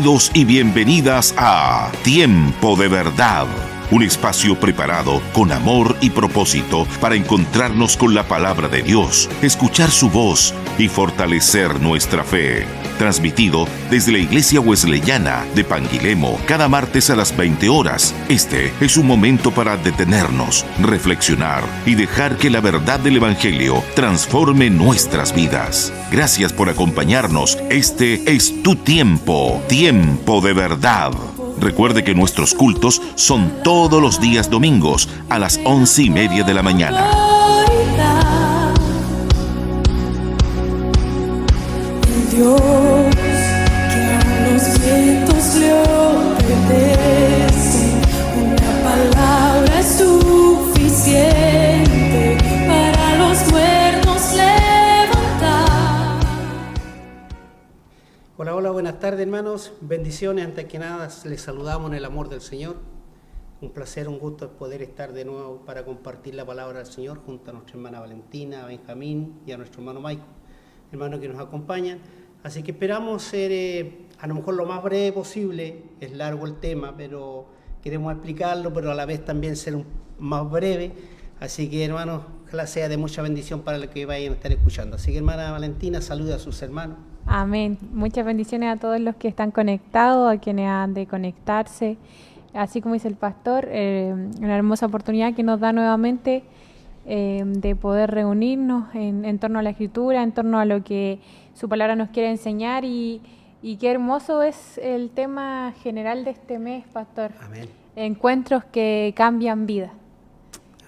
Bienvenidos y bienvenidas a Tiempo de Verdad, un espacio preparado con amor y propósito para encontrarnos con la palabra de Dios, escuchar su voz y fortalecer nuestra fe. Transmitido desde la Iglesia Wesleyana de Panguilemo cada martes a las 20 horas. Este es un momento para detenernos, reflexionar y dejar que la verdad del Evangelio transforme nuestras vidas. Gracias por acompañarnos. Este es tu tiempo, Tiempo de Verdad. Recuerde que nuestros cultos son todos los días domingos a las 11:30 de la mañana. Dios, que a los vientos le obedecen, una palabra es suficiente para los muertos levantar. Hola, buenas tardes, hermanos. Bendiciones. Antes que nada, les saludamos en el amor del Señor. Un placer, un gusto poder estar de nuevo para compartir la palabra del Señor junto a nuestra hermana Valentina, a Benjamín y a nuestro hermano Michael, hermanos que nos acompañan. Así que esperamos ser a lo mejor lo más breve posible. Es largo el tema, pero queremos explicarlo, pero a la vez también ser más breve. Así que, hermanos, ojalá sea de mucha bendición para los que vayan a estar escuchando. Así que, hermana Valentina, saluda a sus hermanos. Amén. Muchas bendiciones a todos los que están conectados, a quienes han de conectarse. Así como dice el pastor, una hermosa oportunidad que nos da nuevamente de poder reunirnos en torno a la Escritura, en torno a lo que su palabra nos quiere enseñar y qué hermoso es el tema general de este mes, pastor. Amén. Encuentros que cambian vida.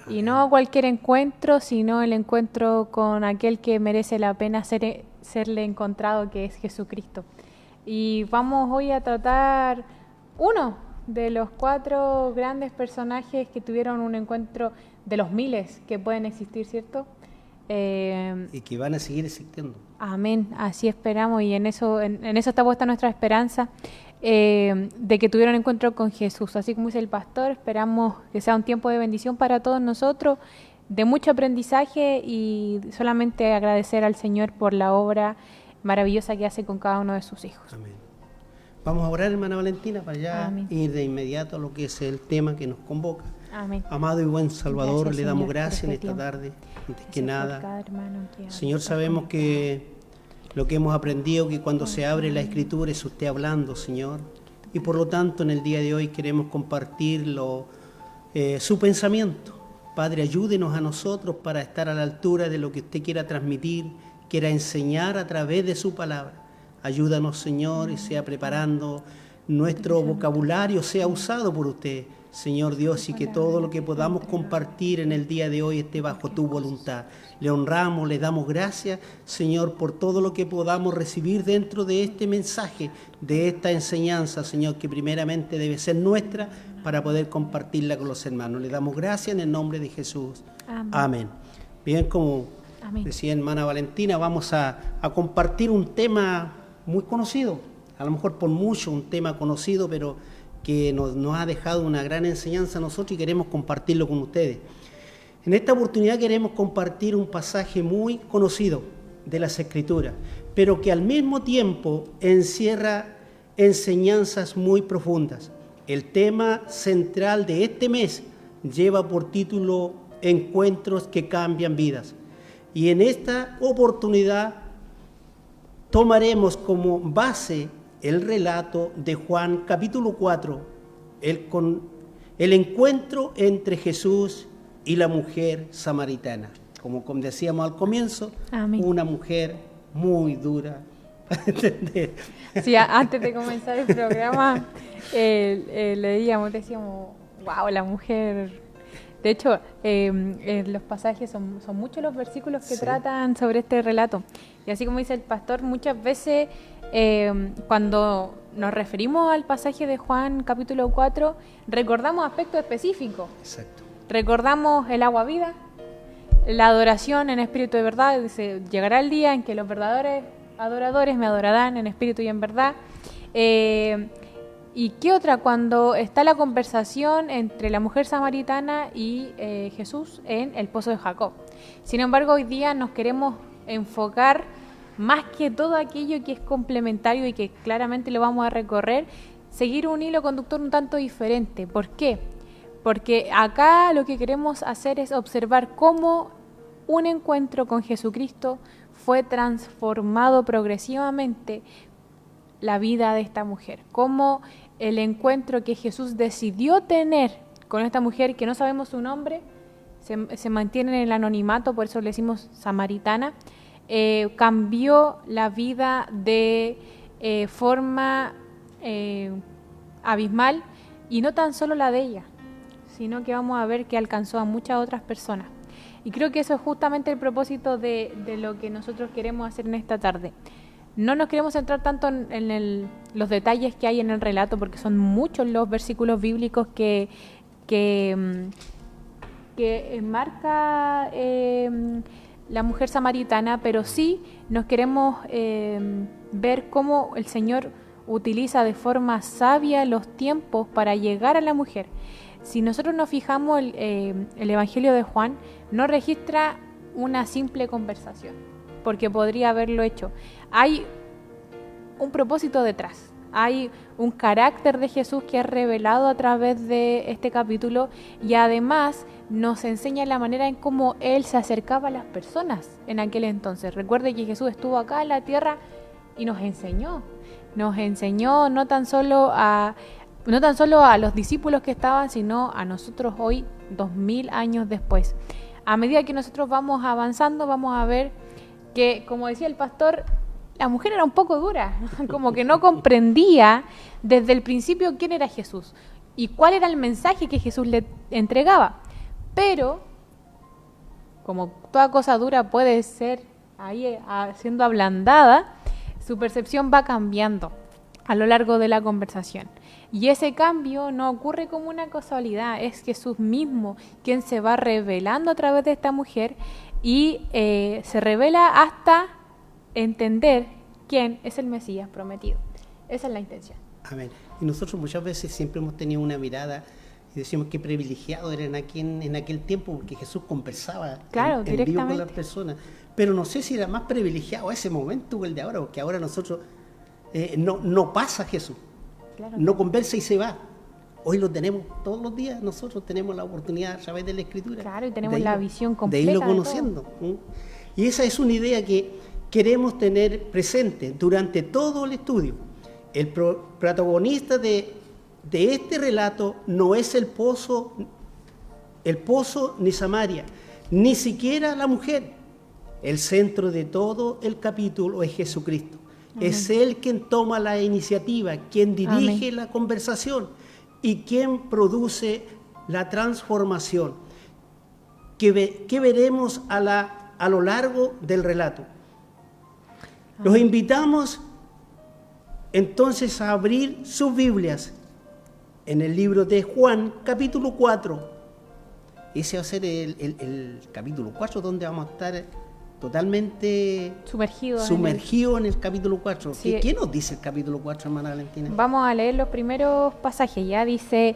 Amén. Y no cualquier encuentro, sino el encuentro con aquel que merece la pena serle encontrado, que es Jesucristo. Y vamos hoy a tratar uno de los 4 grandes personajes que tuvieron un encuentro de los miles que pueden existir, ¿cierto? Y que van a seguir existiendo. Amén, así esperamos y en eso está puesta nuestra esperanza de que tuvieron encuentro con Jesús. Así como dice el pastor, esperamos que sea un tiempo de bendición para todos nosotros, de mucho aprendizaje y solamente agradecer al Señor por la obra maravillosa que hace con cada uno de sus hijos. Amén. Vamos a orar, hermana Valentina, para ya Amén. Ir de inmediato a lo que es el tema que nos convoca. Amén. Amado y buen Salvador, Gracias, le damos Señor, gracias en por este esta tiempo. tarde. Antes que Gracias nada, por cada hermano que Señor, está sabemos conectado. que lo que hemos aprendido, que cuando se abre la Escritura es usted hablando, Señor. Y por lo tanto, en el día de hoy queremos compartir su pensamiento. Padre, ayúdenos a nosotros para estar a la altura de lo que usted quiera transmitir, quiera enseñar a través de su palabra. Ayúdanos, Señor, y sea preparando nuestro vocabulario, sea usado por usted, Señor Dios, y que todo lo que podamos compartir en el día de hoy esté bajo tu voluntad. Le honramos, le damos gracias, Señor, por todo lo que podamos recibir dentro de este mensaje, de esta enseñanza, Señor, que primeramente debe ser nuestra para poder compartirla con los hermanos. Le damos gracias en el nombre de Jesús. Amén. Amén. Bien, como Amén. decía hermana Valentina, vamos a compartir un tema muy conocido, a lo mejor por mucho un tema conocido, pero que nos ha dejado una gran enseñanza a nosotros y queremos compartirlo con ustedes. En esta oportunidad queremos compartir un pasaje muy conocido de las Escrituras, pero que al mismo tiempo encierra enseñanzas muy profundas. El tema central de este mes lleva por título Encuentros que cambian vidas. Y en esta oportunidad tomaremos como base el relato de Juan capítulo 4, el encuentro entre Jesús y la mujer samaritana. Como decíamos al comienzo, Amén. Una mujer muy dura para entender. Sí, antes de comenzar el programa decíamos, wow, la mujer. De hecho, los pasajes son muchos los versículos que tratan sobre este relato. Y así como dice el pastor, muchas veces cuando nos referimos al pasaje de Juan capítulo 4, recordamos aspectos específicos. Exacto. Recordamos el agua vida, la adoración en espíritu y verdad. Dice, llegará el día en que los verdaderos adoradores me adorarán en espíritu y en verdad. ¿Y qué otra? Cuando está la conversación entre la mujer samaritana y Jesús en el pozo de Jacob. Sin embargo, hoy día nos queremos enfocar más que todo aquello que es complementario y que claramente lo vamos a recorrer, seguir un hilo conductor un tanto diferente. ¿Por qué? Porque acá lo que queremos hacer es observar cómo un encuentro con Jesucristo fue transformado progresivamente la vida de esta mujer. Cómo el encuentro que Jesús decidió tener con esta mujer, que no sabemos su nombre, se mantiene en el anonimato, por eso le decimos samaritana, cambió la vida de forma abismal, y no tan solo la de ella, sino que vamos a ver que alcanzó a muchas otras personas. Y creo que eso es justamente el propósito de lo que nosotros queremos hacer en esta tarde. No nos queremos centrar tanto en los detalles que hay en el relato, porque son muchos los versículos bíblicos que enmarca la mujer samaritana, pero sí nos queremos ver cómo el Señor utiliza de forma sabia los tiempos para llegar a la mujer. Si nosotros nos fijamos, el Evangelio de Juan no registra una simple conversación, porque podría haberlo hecho. Hay un propósito detrás, hay un carácter de Jesús que es revelado a través de este capítulo, y además nos enseña la manera en cómo Él se acercaba a las personas en aquel entonces. Recuerde que Jesús estuvo acá en la tierra y nos enseñó no tan solo a los discípulos que estaban, sino a nosotros hoy, 2000 años después. A medida que nosotros vamos avanzando, vamos a ver que, como decía el pastor, la mujer era un poco dura, como que no comprendía desde el principio quién era Jesús y cuál era el mensaje que Jesús le entregaba. Pero, como toda cosa dura puede ser ahí siendo ablandada, su percepción va cambiando a lo largo de la conversación. Y ese cambio no ocurre como una casualidad, es Jesús mismo quien se va revelando a través de esta mujer y se revela hasta entender quién es el Mesías prometido. Esa es la intención. Amén. Y nosotros muchas veces siempre hemos tenido una mirada y decimos que privilegiados eran aquí en aquel tiempo, porque Jesús conversaba en vivo con las personas. Pero no sé si era más privilegiado ese momento o el de ahora, porque ahora nosotros no pasa Jesús. Claro. No conversa y se va. Hoy lo tenemos todos los días, nosotros tenemos la oportunidad a través de la Escritura. Claro, y tenemos la visión completa de irlo conociendo. Y esa es una idea que queremos tener presente durante todo el estudio. El protagonista de este relato no es el pozo ni Samaria, ni siquiera la mujer. El centro de todo el capítulo es Jesucristo. Amén. Es Él quien toma la iniciativa, quien dirige Amén. La conversación y quien produce la transformación que veremos a lo largo del relato. Amén. Los invitamos entonces a abrir sus Biblias en el libro de Juan, capítulo 4. Ese va a ser el capítulo 4, donde vamos a estar totalmente sumergido en el capítulo 4. Sí. ¿Qué nos dice el capítulo 4, hermana Valentina? Vamos a leer los primeros pasajes. Ya dice,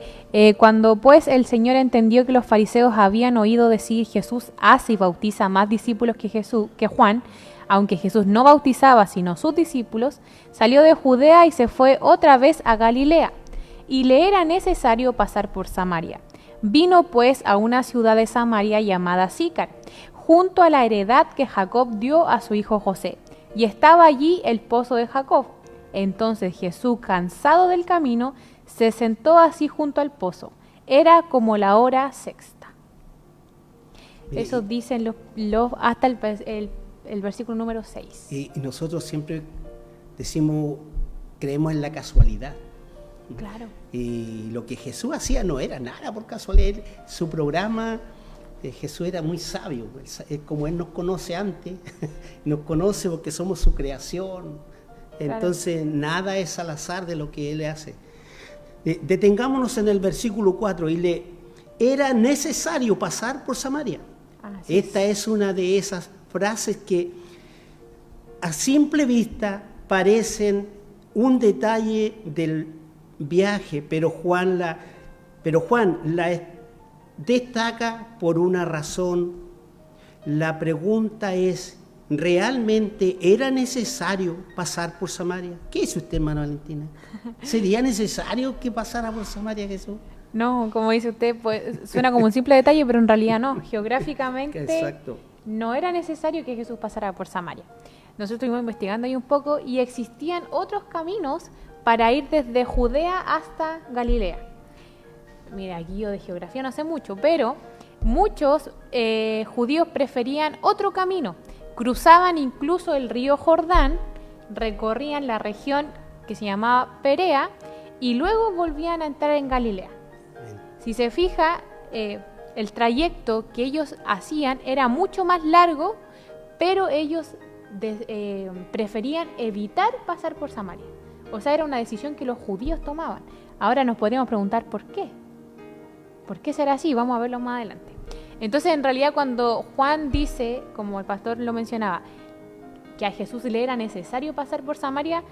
cuando pues el Señor entendió que los fariseos habían oído decir, Jesús hace y bautiza más discípulos que Juan, aunque Jesús no bautizaba sino sus discípulos, salió de Judea y se fue otra vez a Galilea, y le era necesario pasar por Samaria. Vino pues a una ciudad de Samaria llamada Sícar, junto a la heredad que Jacob dio a su hijo José, y estaba allí el pozo de Jacob. Entonces Jesús, cansado del camino, se sentó así junto al pozo. Era como la hora sexta. Eso dicen hasta el versículo número 6. Y nosotros siempre decimos, creemos en la casualidad. Claro. Y lo que Jesús hacía no era nada por casualidad. Su programa, Jesús era muy sabio. Como Él nos conoce antes, nos conoce porque somos su creación. Entonces, claro, nada es al azar de lo que Él hace. Detengámonos en el versículo 4. Y le era necesario pasar por Samaria. Esta es una de esas frases que a simple vista parecen un detalle del viaje, pero Juan la destaca por una razón. La pregunta es, ¿realmente era necesario pasar por Samaria? ¿Qué dice usted, hermana Valentina? ¿Sería necesario que pasara por Samaria Jesús? No, como dice usted, pues suena como un simple detalle, pero en realidad no. Geográficamente Exacto. no era necesario que Jesús pasara por Samaria. Nosotros estuvimos investigando ahí un poco y existían otros caminos para ir desde Judea hasta Galilea. Mira, aquí yo de geografía no sé mucho, pero muchos judíos preferían otro camino. Cruzaban incluso el río Jordán, recorrían la región que se llamaba Perea y luego volvían a entrar en Galilea. Si se fija, el trayecto que ellos hacían era mucho más largo, pero ellos preferían evitar pasar por Samaria. O sea, era una decisión que los judíos tomaban. Ahora nos podríamos preguntar por qué. ¿Por qué será así? Vamos a verlo más adelante. Entonces, en realidad, cuando Juan dice, como el pastor lo mencionaba, que a Jesús le era necesario pasar por Samaria,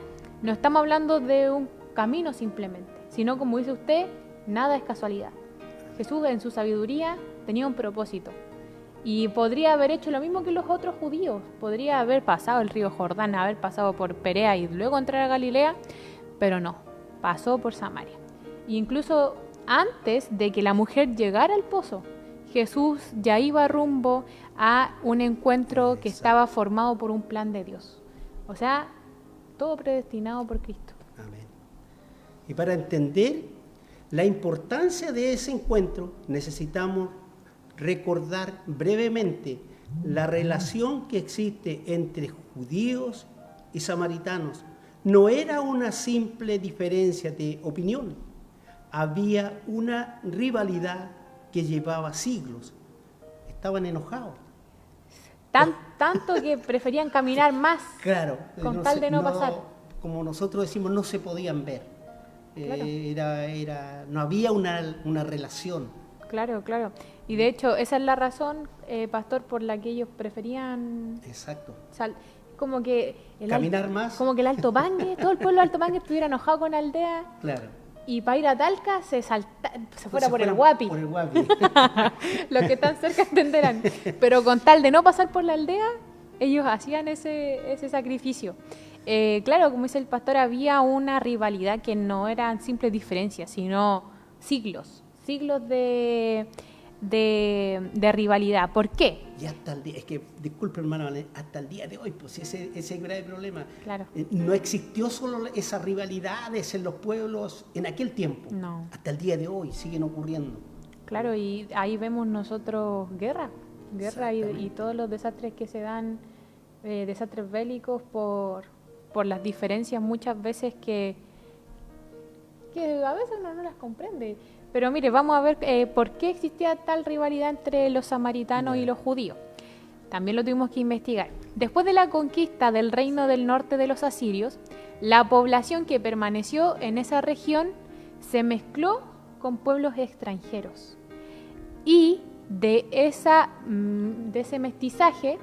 no estamos hablando de un camino simplemente, sino, como dice usted, nada es casualidad. Jesús, en su sabiduría, tenía un propósito. Y podría haber hecho lo mismo que los otros judíos. Podría haber pasado el río Jordán, haber pasado por Perea y luego entrar a Galilea, pero no, pasó por Samaria. E incluso antes de que la mujer llegara al pozo, Jesús ya iba rumbo a un encuentro que estaba formado por un plan de Dios. O sea, todo predestinado por Cristo. Amén. Y para entender la importancia de ese encuentro, necesitamos recordar brevemente la relación que existe entre judíos y samaritanos. No era una simple diferencia de opinión, había una rivalidad que llevaba siglos. Estaban enojados. Tanto que preferían caminar más, Claro, con tal de no pasar. Como nosotros decimos, no se podían ver. Claro. No había una relación. Claro. Y de hecho, esa es la razón, pastor, por la que ellos preferían Exacto. como que Caminar más. Como que el Alto Pangue, todo el pueblo de Alto Pangue estuviera enojado con Aldea. Claro. Y para ir a Talca se fuera por el Guapi. Por el Guapi. Los que están cerca entenderán. Pero con tal de no pasar por la aldea, ellos hacían ese sacrificio. Claro, como dice el pastor, había una rivalidad que no eran simples diferencias, sino siglos de rivalidad. ¿Por qué? Y hasta el día, es que, disculpe hermano, hasta el día de hoy, pues ese grave problema. Claro. No existió solo esas rivalidades en los pueblos en aquel tiempo. No. Hasta el día de hoy siguen ocurriendo. Claro, y ahí vemos nosotros guerra y todos los desastres que se dan, desastres bélicos por las diferencias muchas veces que a veces uno no las comprende. Pero mire, vamos a ver por qué existía tal rivalidad entre los samaritanos y los judíos. También lo tuvimos que investigar. Después de la conquista del reino del norte de los asirios, la población que permaneció en esa región se mezcló con pueblos extranjeros. Y de ese mestizaje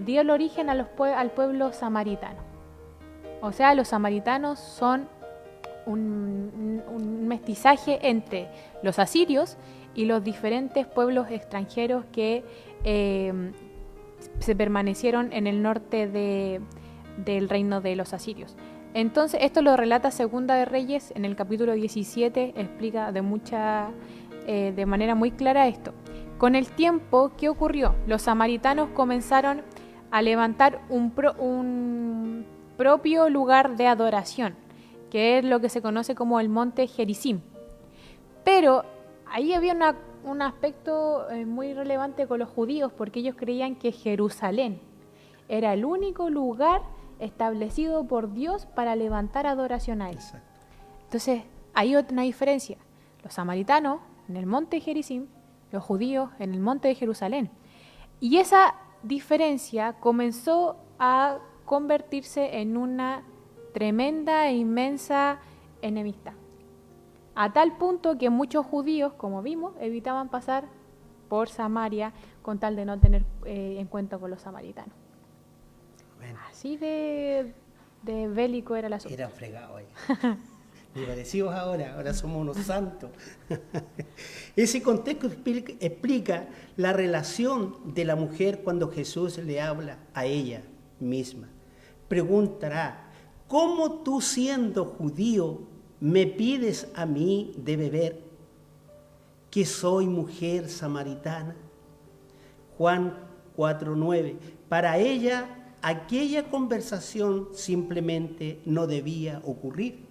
dio el origen al pueblo samaritano. O sea, los samaritanos son un mestizaje entre los asirios y los diferentes pueblos extranjeros que se permanecieron en el norte del reino de los asirios. Entonces, esto lo relata Segunda de Reyes en el capítulo 17, explica de manera muy clara esto. Con el tiempo, ¿qué ocurrió? Los samaritanos comenzaron a levantar un propio lugar de adoración, que es lo que se conoce como el monte Gerizim. Pero ahí había un aspecto muy relevante con los judíos, porque ellos creían que Jerusalén era el único lugar establecido por Dios para levantar adoración a Él. Exacto. Entonces, hay una diferencia. Los samaritanos en el monte Gerizim, los judíos en el monte de Jerusalén. Y esa diferencia comenzó a convertirse en una tremenda e inmensa enemistad. A tal punto que muchos judíos, como vimos, evitaban pasar por Samaria con tal de no tener encuentro con los samaritanos. Bueno, Así de bélico era el asunto. eran fregados ahí. Ni parecidos ahora somos unos santos. Ese contexto explica la relación de la mujer cuando Jesús le habla a ella misma. Preguntará, ¿cómo tú siendo judío me pides a mí de beber, que soy mujer samaritana? Juan 4:9. Para ella, aquella conversación simplemente no debía ocurrir.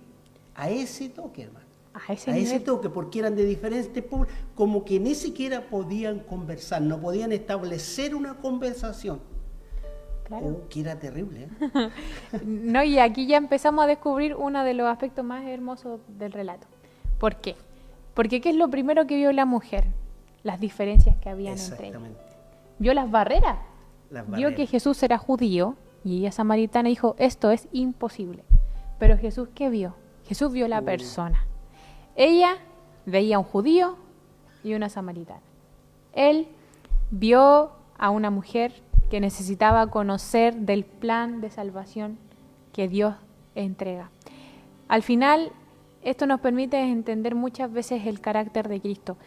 A ese toque, hermano. A ese toque, porque eran de diferentes pueblos, como que ni siquiera podían conversar, no podían establecer una conversación. Claro. Oh, que era terrible, No, y aquí ya empezamos a descubrir uno de los aspectos más hermosos del relato. ¿Por qué? Porque ¿qué es lo primero que vio la mujer? Las diferencias que habían entre ellas. Vio las barreras. Vio que Jesús era judío y ella samaritana, y dijo, esto es imposible. Pero Jesús, ¿qué vio? Jesús vio la persona. Ella veía a un judío y una samaritana. Él vio a una mujer que necesitaba conocer del plan de salvación que Dios entrega. Al final, esto nos permite entender muchas veces el carácter de Cristo.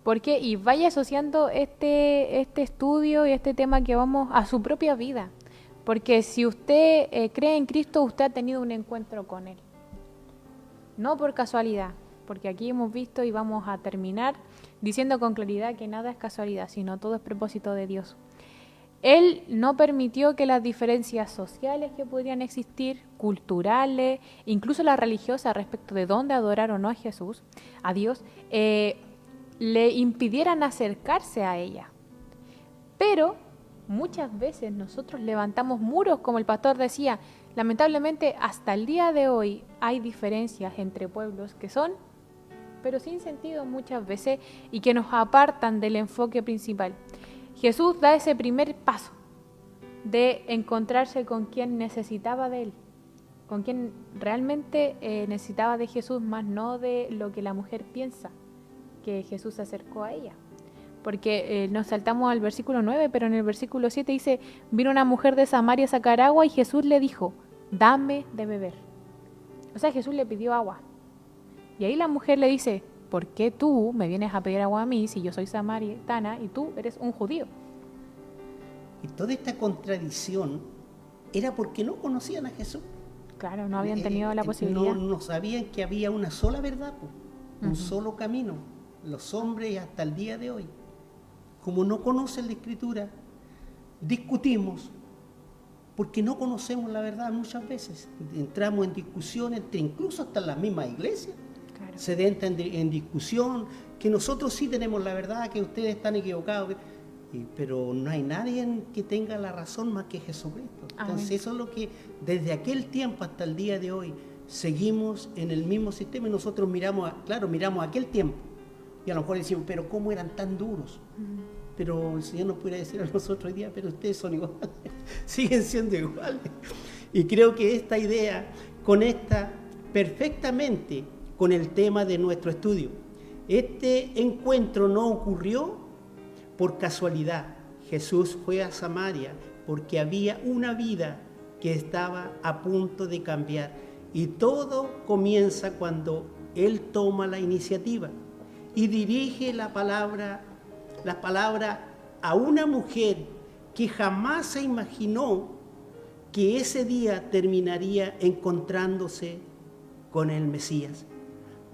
¿Por qué? Y vaya asociando este estudio y este tema que vamos a su propia vida. Porque si usted cree en Cristo, usted ha tenido un encuentro con Él. No por casualidad, porque aquí hemos visto y vamos a terminar diciendo con claridad que nada es casualidad, sino todo es propósito de Dios. Él no permitió que las diferencias sociales que podrían existir, culturales, incluso las religiosas respecto de dónde adorar o no a Jesús, a Dios, le impidieran acercarse a ella. Pero muchas veces nosotros levantamos muros, como el pastor decía. Lamentablemente, hasta el día de hoy hay diferencias entre pueblos que son, pero sin sentido muchas veces, y que nos apartan del enfoque principal. Jesús da ese primer paso de encontrarse con quien necesitaba de Él, con quien realmente necesitaba de Jesús, más no de lo que la mujer piensa, que Jesús se acercó a ella. Porque nos saltamos al versículo 9, pero en el versículo 7 dice, vino una mujer de Samaria a sacar agua y Jesús le dijo, dame de beber. O sea, Jesús le pidió agua. Y ahí la mujer le dice, ¿por qué tú me vienes a pedir agua a mí si yo soy samaritana y tú eres un judío? Y toda esta contradicción era porque no conocían a Jesús. Claro, no habían tenido la posibilidad. No sabían que había una sola verdad, un solo camino. Los hombres hasta el día de hoy, como no conocen la Escritura, discutimos porque no conocemos la verdad muchas veces. Entramos en discusiones, incluso hasta en las mismas iglesias. Claro. Se entra en discusión, que nosotros sí tenemos la verdad, que ustedes están equivocados, pero no hay nadie que tenga la razón más que Jesucristo. Entonces Amén. Eso es lo que desde aquel tiempo hasta el día de hoy seguimos en el mismo sistema, y nosotros miramos aquel tiempo. Y a lo mejor decimos, pero ¿cómo eran tan duros? Pero el Señor nos pudiera decir a nosotros hoy día, pero ustedes son iguales, siguen siendo iguales. Y creo que esta idea conecta perfectamente con el tema de nuestro estudio. Este encuentro no ocurrió por casualidad. Jesús fue a Samaria porque había una vida que estaba a punto de cambiar. Y todo comienza cuando Él toma la iniciativa y dirige la palabra a una mujer que jamás se imaginó que ese día terminaría encontrándose con el Mesías.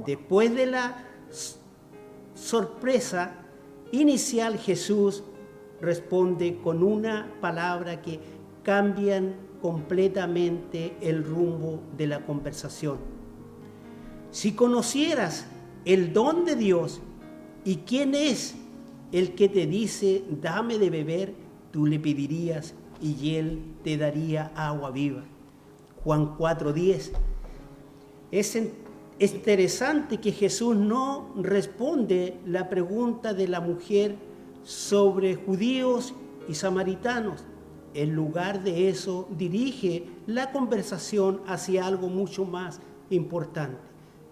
Después de la sorpresa inicial, Jesús responde con una palabra que cambian completamente el rumbo de la conversación. Si conocieras el don de Dios y quién es el que te dice, dame de beber, tú le pedirías y Él te daría agua viva. Juan 4:10. Es interesante que Jesús no responde la pregunta de la mujer sobre judíos y samaritanos. En lugar de eso, dirige la conversación hacia algo mucho más importante.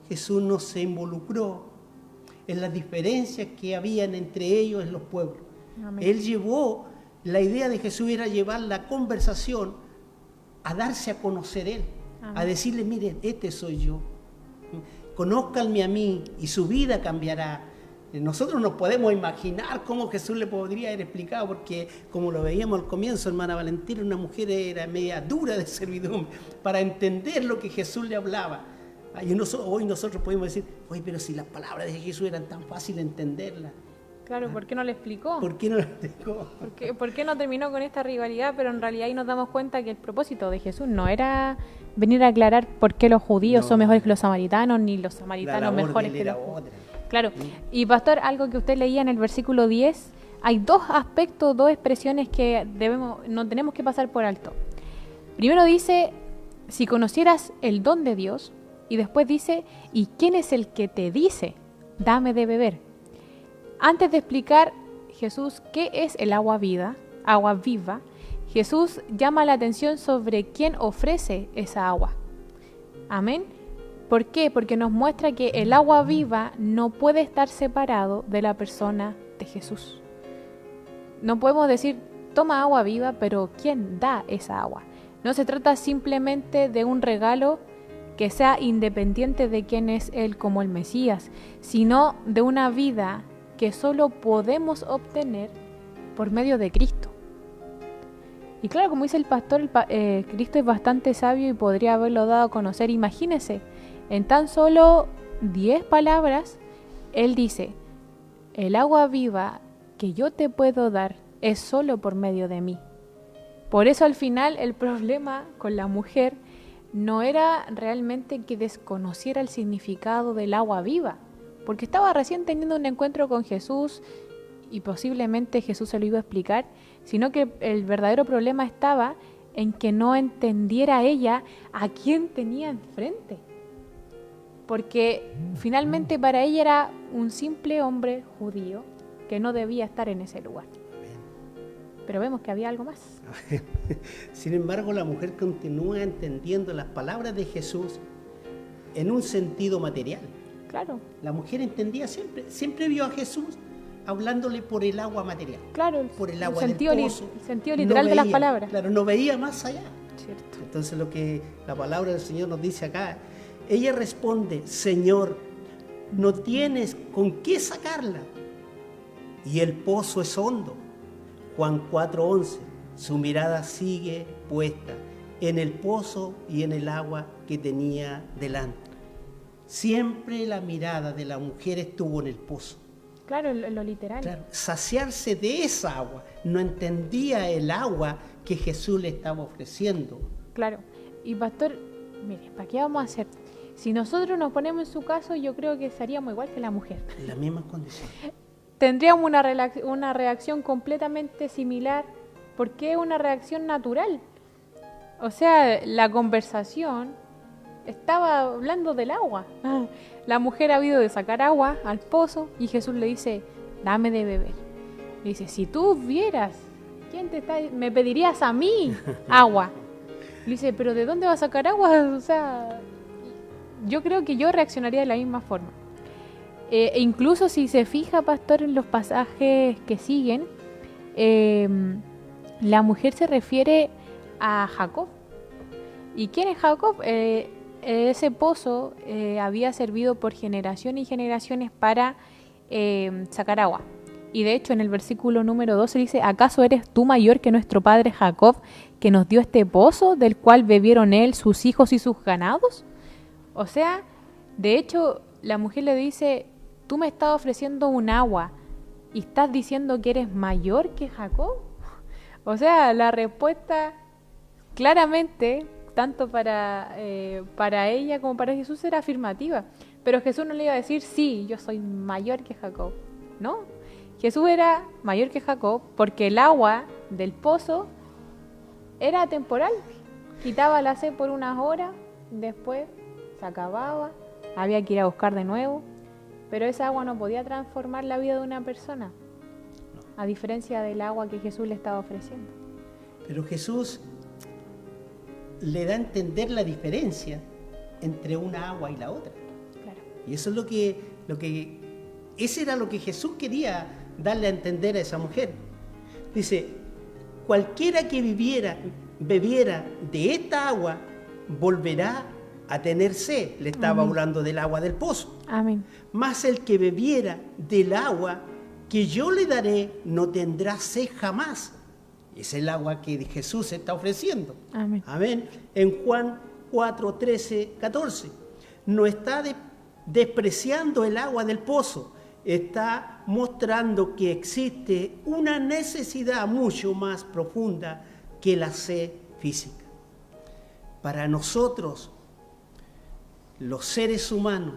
Jesús no se involucró en las diferencias que habían entre ellos en los pueblos. Amén. Él llevó, la idea de Jesús era llevar la conversación a darse a conocer Él, Amén. A decirle, miren, este soy yo. Conózcanme a mí y su vida cambiará. Nosotros nos podemos imaginar cómo Jesús le podría haber explicado, porque como lo veíamos al comienzo, hermana Valentina, una mujer era media dura de servidumbre para entender lo que Jesús le hablaba. Y hoy nosotros podemos decir, oye, pero si las palabras de Jesús eran tan fáciles de entenderlas. Claro, ¿por qué no le explicó? ¿Por qué no lo explicó? ¿Por qué no terminó con esta rivalidad? Pero en realidad ahí nos damos cuenta que el propósito de Jesús no era venir a aclarar por qué los judíos son mejores que los samaritanos, ni los samaritanos mejores que los judíos. Claro, y pastor, algo que usted leía en el versículo 10, hay dos aspectos, dos expresiones que no tenemos que pasar por alto. Primero dice, si conocieras el don de Dios, y después dice, ¿y quién es el que te dice, dame de beber? Antes de explicar Jesús qué es el agua viva, Jesús llama la atención sobre quién ofrece esa agua. Amén. ¿Por qué? Porque nos muestra que el agua viva no puede estar separado de la persona de Jesús. No podemos decir, toma agua viva, pero ¿quién da esa agua? No se trata simplemente de un regalo que sea independiente de quién es Él como el Mesías, sino de una vida que solo podemos obtener por medio de Cristo. Y claro, como dice el pastor, Cristo es bastante sabio y podría haberlo dado a conocer. Imagínese, en tan solo 10 palabras, Él dice, el agua viva que yo te puedo dar es solo por medio de mí. Por eso al final el problema con la mujer no era realmente que desconociera el significado del agua viva, porque estaba recién teniendo un encuentro con Jesús y posiblemente Jesús se lo iba a explicar, sino que el verdadero problema estaba en que no entendiera ella a quién tenía enfrente. Porque finalmente para ella era un simple hombre judío que no debía estar en ese lugar. Pero vemos que había algo más. Sin embargo, la mujer continúa entendiendo las palabras de Jesús en un sentido material. Claro. La mujer entendía siempre vio a Jesús hablándole por el agua material. Claro, por el agua del pozo. El sentido literal de las palabras. Claro, no veía más allá. Cierto. Entonces lo que la palabra del Señor nos dice acá, ella responde, Señor, no tienes con qué sacarla y el pozo es hondo. Juan 4:11, su mirada sigue puesta en el pozo y en el agua que tenía delante. Siempre la mirada de la mujer estuvo en el pozo. Claro, lo literal. Claro, saciarse de esa agua. No entendía el agua que Jesús le estaba ofreciendo. Claro. Y pastor, mire, ¿para qué vamos a hacer? Si nosotros nos ponemos en su caso, yo creo que estaríamos igual que la mujer. En las mismas condiciones. Tendríamos una reacción completamente similar, porque es una reacción natural. O sea, la conversación estaba hablando del agua. La mujer ha habido de sacar agua al pozo y Jesús le dice, dame de beber. Le dice, si tú vieras, me pedirías a mí agua. Le dice, pero ¿de dónde va a sacar agua? O sea, yo creo que yo reaccionaría de la misma forma. E incluso si se fija, pastor, en los pasajes que siguen, la mujer se refiere a Jacob. ¿Y quién es Jacob? Ese pozo había servido por generaciones y generaciones para sacar agua. Y de hecho en el versículo número 12 dice, ¿acaso eres tú mayor que nuestro padre Jacob, que nos dio este pozo, del cual bebieron él, sus hijos y sus ganados? O sea, de hecho, la mujer le dice, tú me estás ofreciendo un agua y estás diciendo que eres mayor que Jacob. O sea, la respuesta claramente, tanto para ella como para Jesús, era afirmativa. Pero Jesús no le iba a decir, sí, yo soy mayor que Jacob. No, Jesús era mayor que Jacob porque el agua del pozo era temporal. Quitaba la sed por unas horas, después se acababa, había que ir a buscar de nuevo. Pero esa agua no podía transformar la vida de una persona, a diferencia del agua que Jesús le estaba ofreciendo. Pero Jesús le da a entender la diferencia entre una agua y la otra. Claro. Y eso es ese era lo que Jesús quería darle a entender a esa mujer. Dice, cualquiera que bebiera de esta agua volverá a tener sed. Le estaba hablando del agua del pozo. Amén. Mas el que bebiera del agua que yo le daré no tendrá sed jamás. Es el agua que Jesús está ofreciendo. Amén. Amén. En Juan 4, 13, 14. No está despreciando el agua del pozo. Está mostrando que existe una necesidad mucho más profunda que la sed física. Para nosotros, los seres humanos,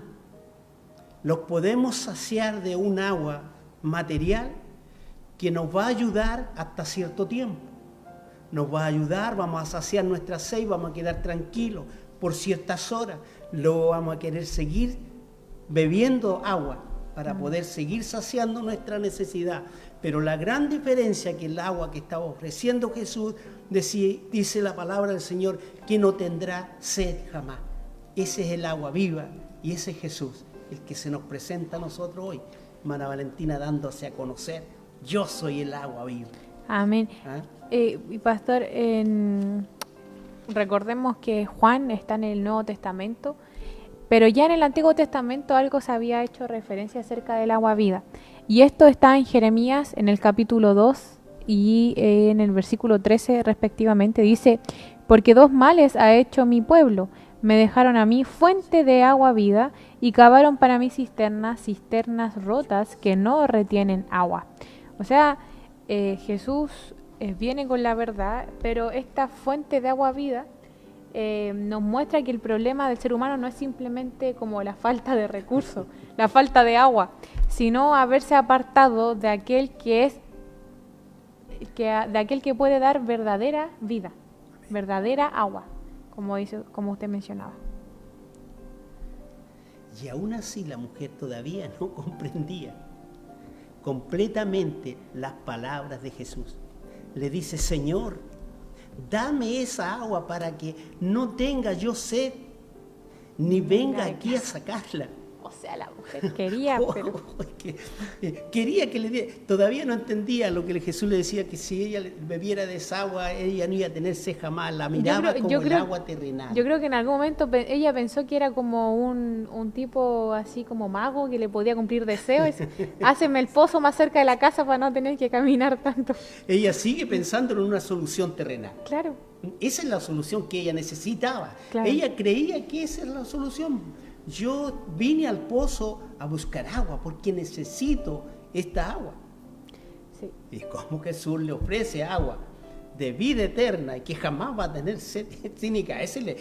los podemos saciar de un agua material que nos va a ayudar hasta cierto tiempo. Nos va a ayudar, vamos a saciar nuestra sed y vamos a quedar tranquilos por ciertas horas. Luego vamos a querer seguir bebiendo agua para poder seguir saciando nuestra necesidad. Pero la gran diferencia que el agua que estaba ofreciendo Jesús, dice la palabra del Señor, que no tendrá sed jamás. Ese es el agua viva y ese es Jesús, el que se nos presenta a nosotros hoy. Hermana Valentina dándose a conocer, yo soy el agua viva. Amén. ¿Ah? Y pastor, recordemos que Juan está en el Nuevo Testamento, pero ya en el Antiguo Testamento algo se había hecho referencia acerca del agua viva. Y esto está en Jeremías, en el capítulo 2 y en el versículo 13 respectivamente. Dice, porque dos males ha hecho mi pueblo. Me dejaron a mí fuente de agua viva y cavaron para mí cisternas rotas que no retienen agua. O sea, Jesús viene con la verdad, pero esta fuente de agua viva nos muestra que el problema del ser humano no es simplemente como la falta de recursos, la falta de agua, sino haberse apartado de aquel que puede dar verdadera vida, verdadera agua, como usted mencionaba. Y aún así la mujer todavía no comprendía completamente las palabras de Jesús. Le dice, Señor, dame esa agua para que no tenga yo sed, ni venga aquí a sacarla. O sea, la mujer quería, pero... Quería que le diera. Todavía no entendía lo que Jesús le decía, que si ella bebiera de esa agua, ella no iba a tener sed jamás. La miraba como el agua terrenal. Yo creo que en algún momento ella pensó que era como un tipo así como mago que le podía cumplir deseos. Háceme el pozo más cerca de la casa para no tener que caminar tanto. Ella sigue pensando en una solución terrenal. Claro. Esa es la solución que ella necesitaba. Claro. Ella creía que esa es la solución. Yo vine al pozo a buscar agua porque necesito esta agua. Sí. Y como Jesús le ofrece agua de vida eterna y que jamás va a tener sed cínica, ese le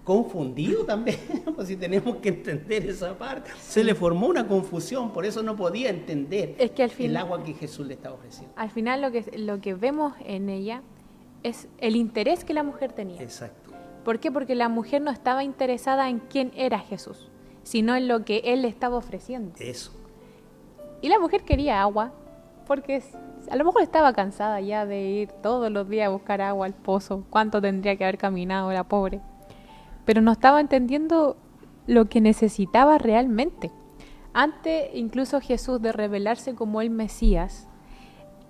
confundido también, pues si tenemos que entender esa parte. Se le formó una confusión, por eso no podía entender es que al final, el agua que Jesús le estaba ofreciendo. Al final lo que vemos en ella es el interés que la mujer tenía. Exacto. ¿Por qué? Porque la mujer no estaba interesada en quién era Jesús, sino en lo que él le estaba ofreciendo. Eso. Y la mujer quería agua, porque a lo mejor estaba cansada ya de ir todos los días a buscar agua al pozo. ¿Cuánto tendría que haber caminado la pobre? Pero no estaba entendiendo lo que necesitaba realmente. Antes incluso Jesús de revelarse como el Mesías,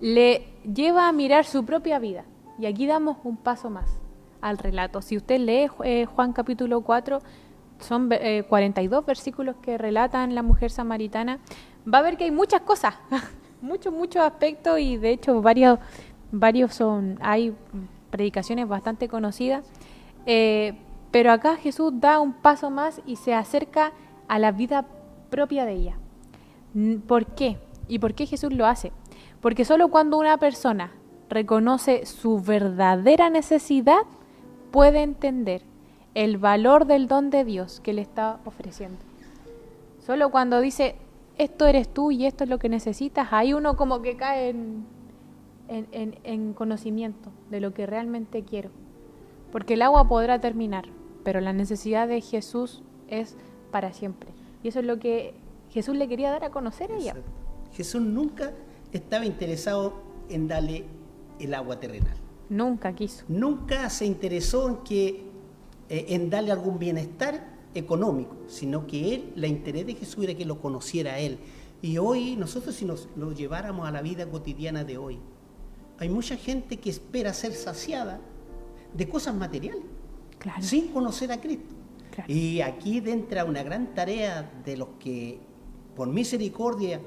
le lleva a mirar su propia vida. Y aquí damos un paso más al relato. Si usted lee Juan capítulo 4, son 42 versículos que relatan la mujer samaritana, va a ver que hay muchas cosas, muchos aspectos, y de hecho varios hay predicaciones bastante conocidas, pero acá Jesús da un paso más y se acerca a la vida propia de ella. ¿Por qué? ¿Y por qué Jesús lo hace? Porque solo cuando una persona reconoce su verdadera necesidad, puede entender el valor del don de Dios que le está ofreciendo. Solo cuando dice, esto eres tú y esto es lo que necesitas, ahí uno como que cae en conocimiento de lo que realmente quiero. Porque el agua podrá terminar, pero la necesidad de Jesús es para siempre. Y eso es lo que Jesús le quería dar a conocer a ella. Exacto. Jesús nunca estaba interesado en darle el agua terrenal. Nunca quiso. Nunca se interesó en darle algún bienestar económico, sino que el interés de Jesús era que lo conociera a él. Y hoy nosotros, si nos lo lleváramos a la vida cotidiana de hoy, hay mucha gente que espera ser saciada de cosas materiales, Claro. sin conocer a Cristo. Claro. Y aquí entra una gran tarea de los que, por misericordia,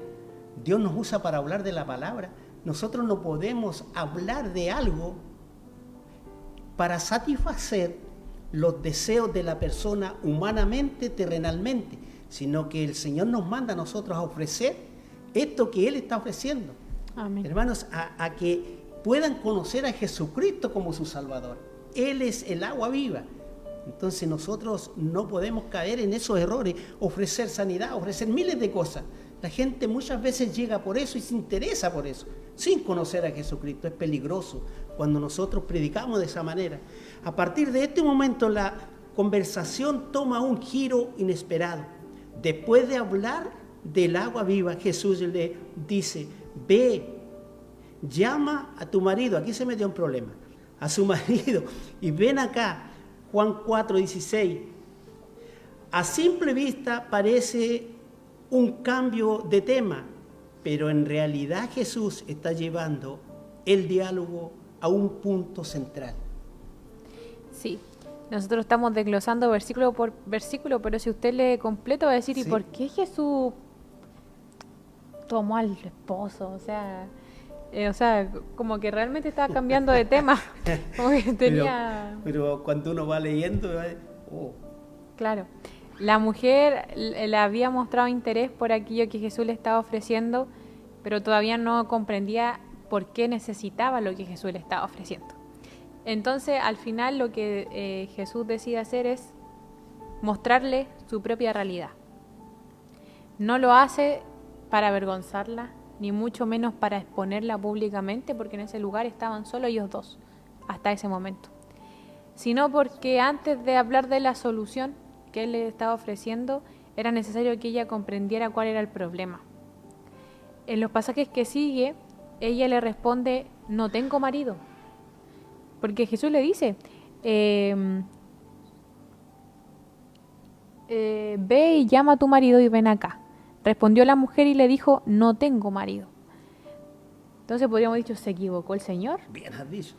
Dios nos usa para hablar de la palabra. Nosotros no podemos hablar de algo para satisfacer los deseos de la persona humanamente, terrenalmente, sino que el Señor nos manda a nosotros a ofrecer esto que Él está ofreciendo. Amén. Hermanos, a que puedan conocer a Jesucristo como su Salvador. Él es el agua viva. Entonces nosotros no podemos caer en esos errores, ofrecer sanidad, ofrecer miles de cosas. La gente muchas veces llega por eso y se interesa por eso, sin conocer a Jesucristo. Es peligroso cuando nosotros predicamos de esa manera. A partir de este momento la conversación toma un giro inesperado. Después de hablar del agua viva, Jesús le dice: ve, llama a tu marido. Aquí se metió un problema. A su marido. Y ven acá. Juan 4:16. A simple vista parece un cambio de tema, pero en realidad Jesús está llevando el diálogo a un punto central. Sí, nosotros estamos desglosando versículo por versículo, pero si usted lee completo va a decir, Sí. ¿y por qué Jesús tomó al esposo? O sea, como que realmente estaba cambiando de tema. Como que tenía... Pero cuando uno va leyendo, oh, Claro. La mujer le había mostrado interés por aquello que Jesús le estaba ofreciendo, pero todavía no comprendía por qué necesitaba lo que Jesús le estaba ofreciendo. Entonces, al final, lo que Jesús decide hacer es mostrarle su propia realidad. No lo hace para avergonzarla, ni mucho menos para exponerla públicamente, porque en ese lugar estaban solo ellos dos, hasta ese momento. Sino porque antes de hablar de la solución que él le estaba ofreciendo, era necesario que ella comprendiera cuál era el problema. En los pasajes que sigue, ella le responde: no tengo marido. Porque Jesús le dice, ve y llama a tu marido y ven acá. Respondió la mujer y le dijo: no tengo marido. Entonces podríamos haber dicho, ¿se equivocó el Señor? bien has dicho.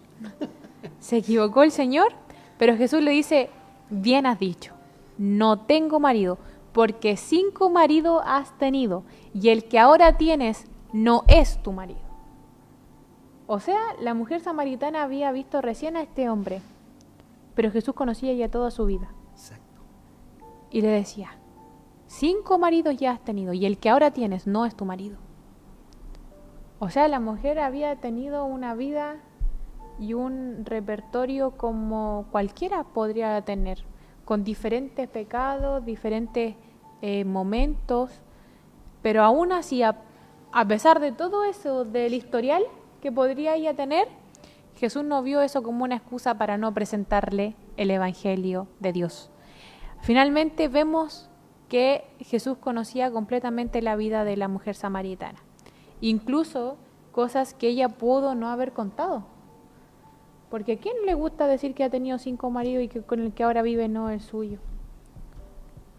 Se equivocó el Señor, pero Jesús le dice: bien has dicho, no tengo marido, porque 5 maridos has tenido, y el que ahora tienes no es tu marido. O sea, la mujer samaritana había visto recién a este hombre, pero Jesús conocía ya toda su vida. Exacto. Y le decía: 5 maridos ya has tenido, y el que ahora tienes no es tu marido. O sea, la mujer había tenido una vida y un repertorio como cualquiera podría tener, con diferentes pecados, diferentes momentos, pero aún así, a pesar de todo eso, del historial que podría ella tener, Jesús no vio eso como una excusa para no presentarle el Evangelio de Dios. Finalmente vemos que Jesús conocía completamente la vida de la mujer samaritana, incluso cosas que ella pudo no haber contado. Porque ¿a quién le gusta decir que ha tenido 5 maridos y que con el que ahora vive no es suyo?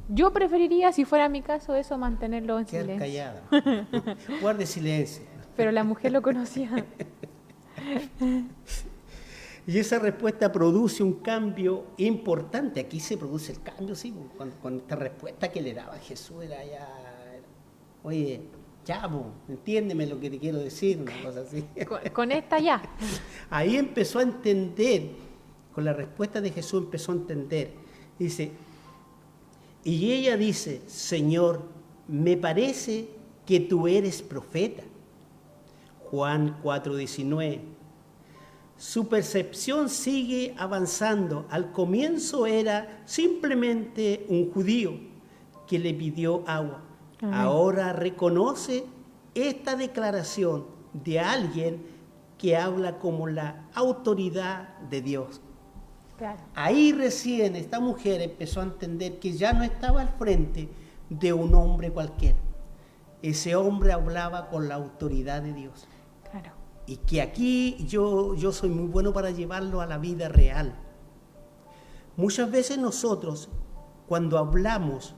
Yo preferiría, si fuera mi caso, eso, mantenerlo en Quedar silencio. callada. Guarde silencio. Pero la mujer lo conocía. Y esa respuesta produce un cambio importante. Aquí se produce el cambio, sí, con esta respuesta que le daba Jesús. Era ya, oye, ya, entiéndeme lo que te quiero decir, una cosa así. Con esta ya. Ahí empezó a entender, con la respuesta de Jesús empezó a entender. Dice, y ella dice: Señor, me parece que tú eres profeta. Juan 4:19. Su percepción sigue avanzando. Al comienzo era simplemente un judío que le pidió agua. Amén. Ahora reconoce esta declaración de alguien que habla como la autoridad de Dios. Claro. Ahí recién esta mujer empezó a entender que ya no estaba al frente de un hombre cualquiera. Ese hombre hablaba con la autoridad de Dios. Claro. Y que aquí yo soy muy bueno para llevarlo a la vida real. Muchas veces nosotros, cuando hablamos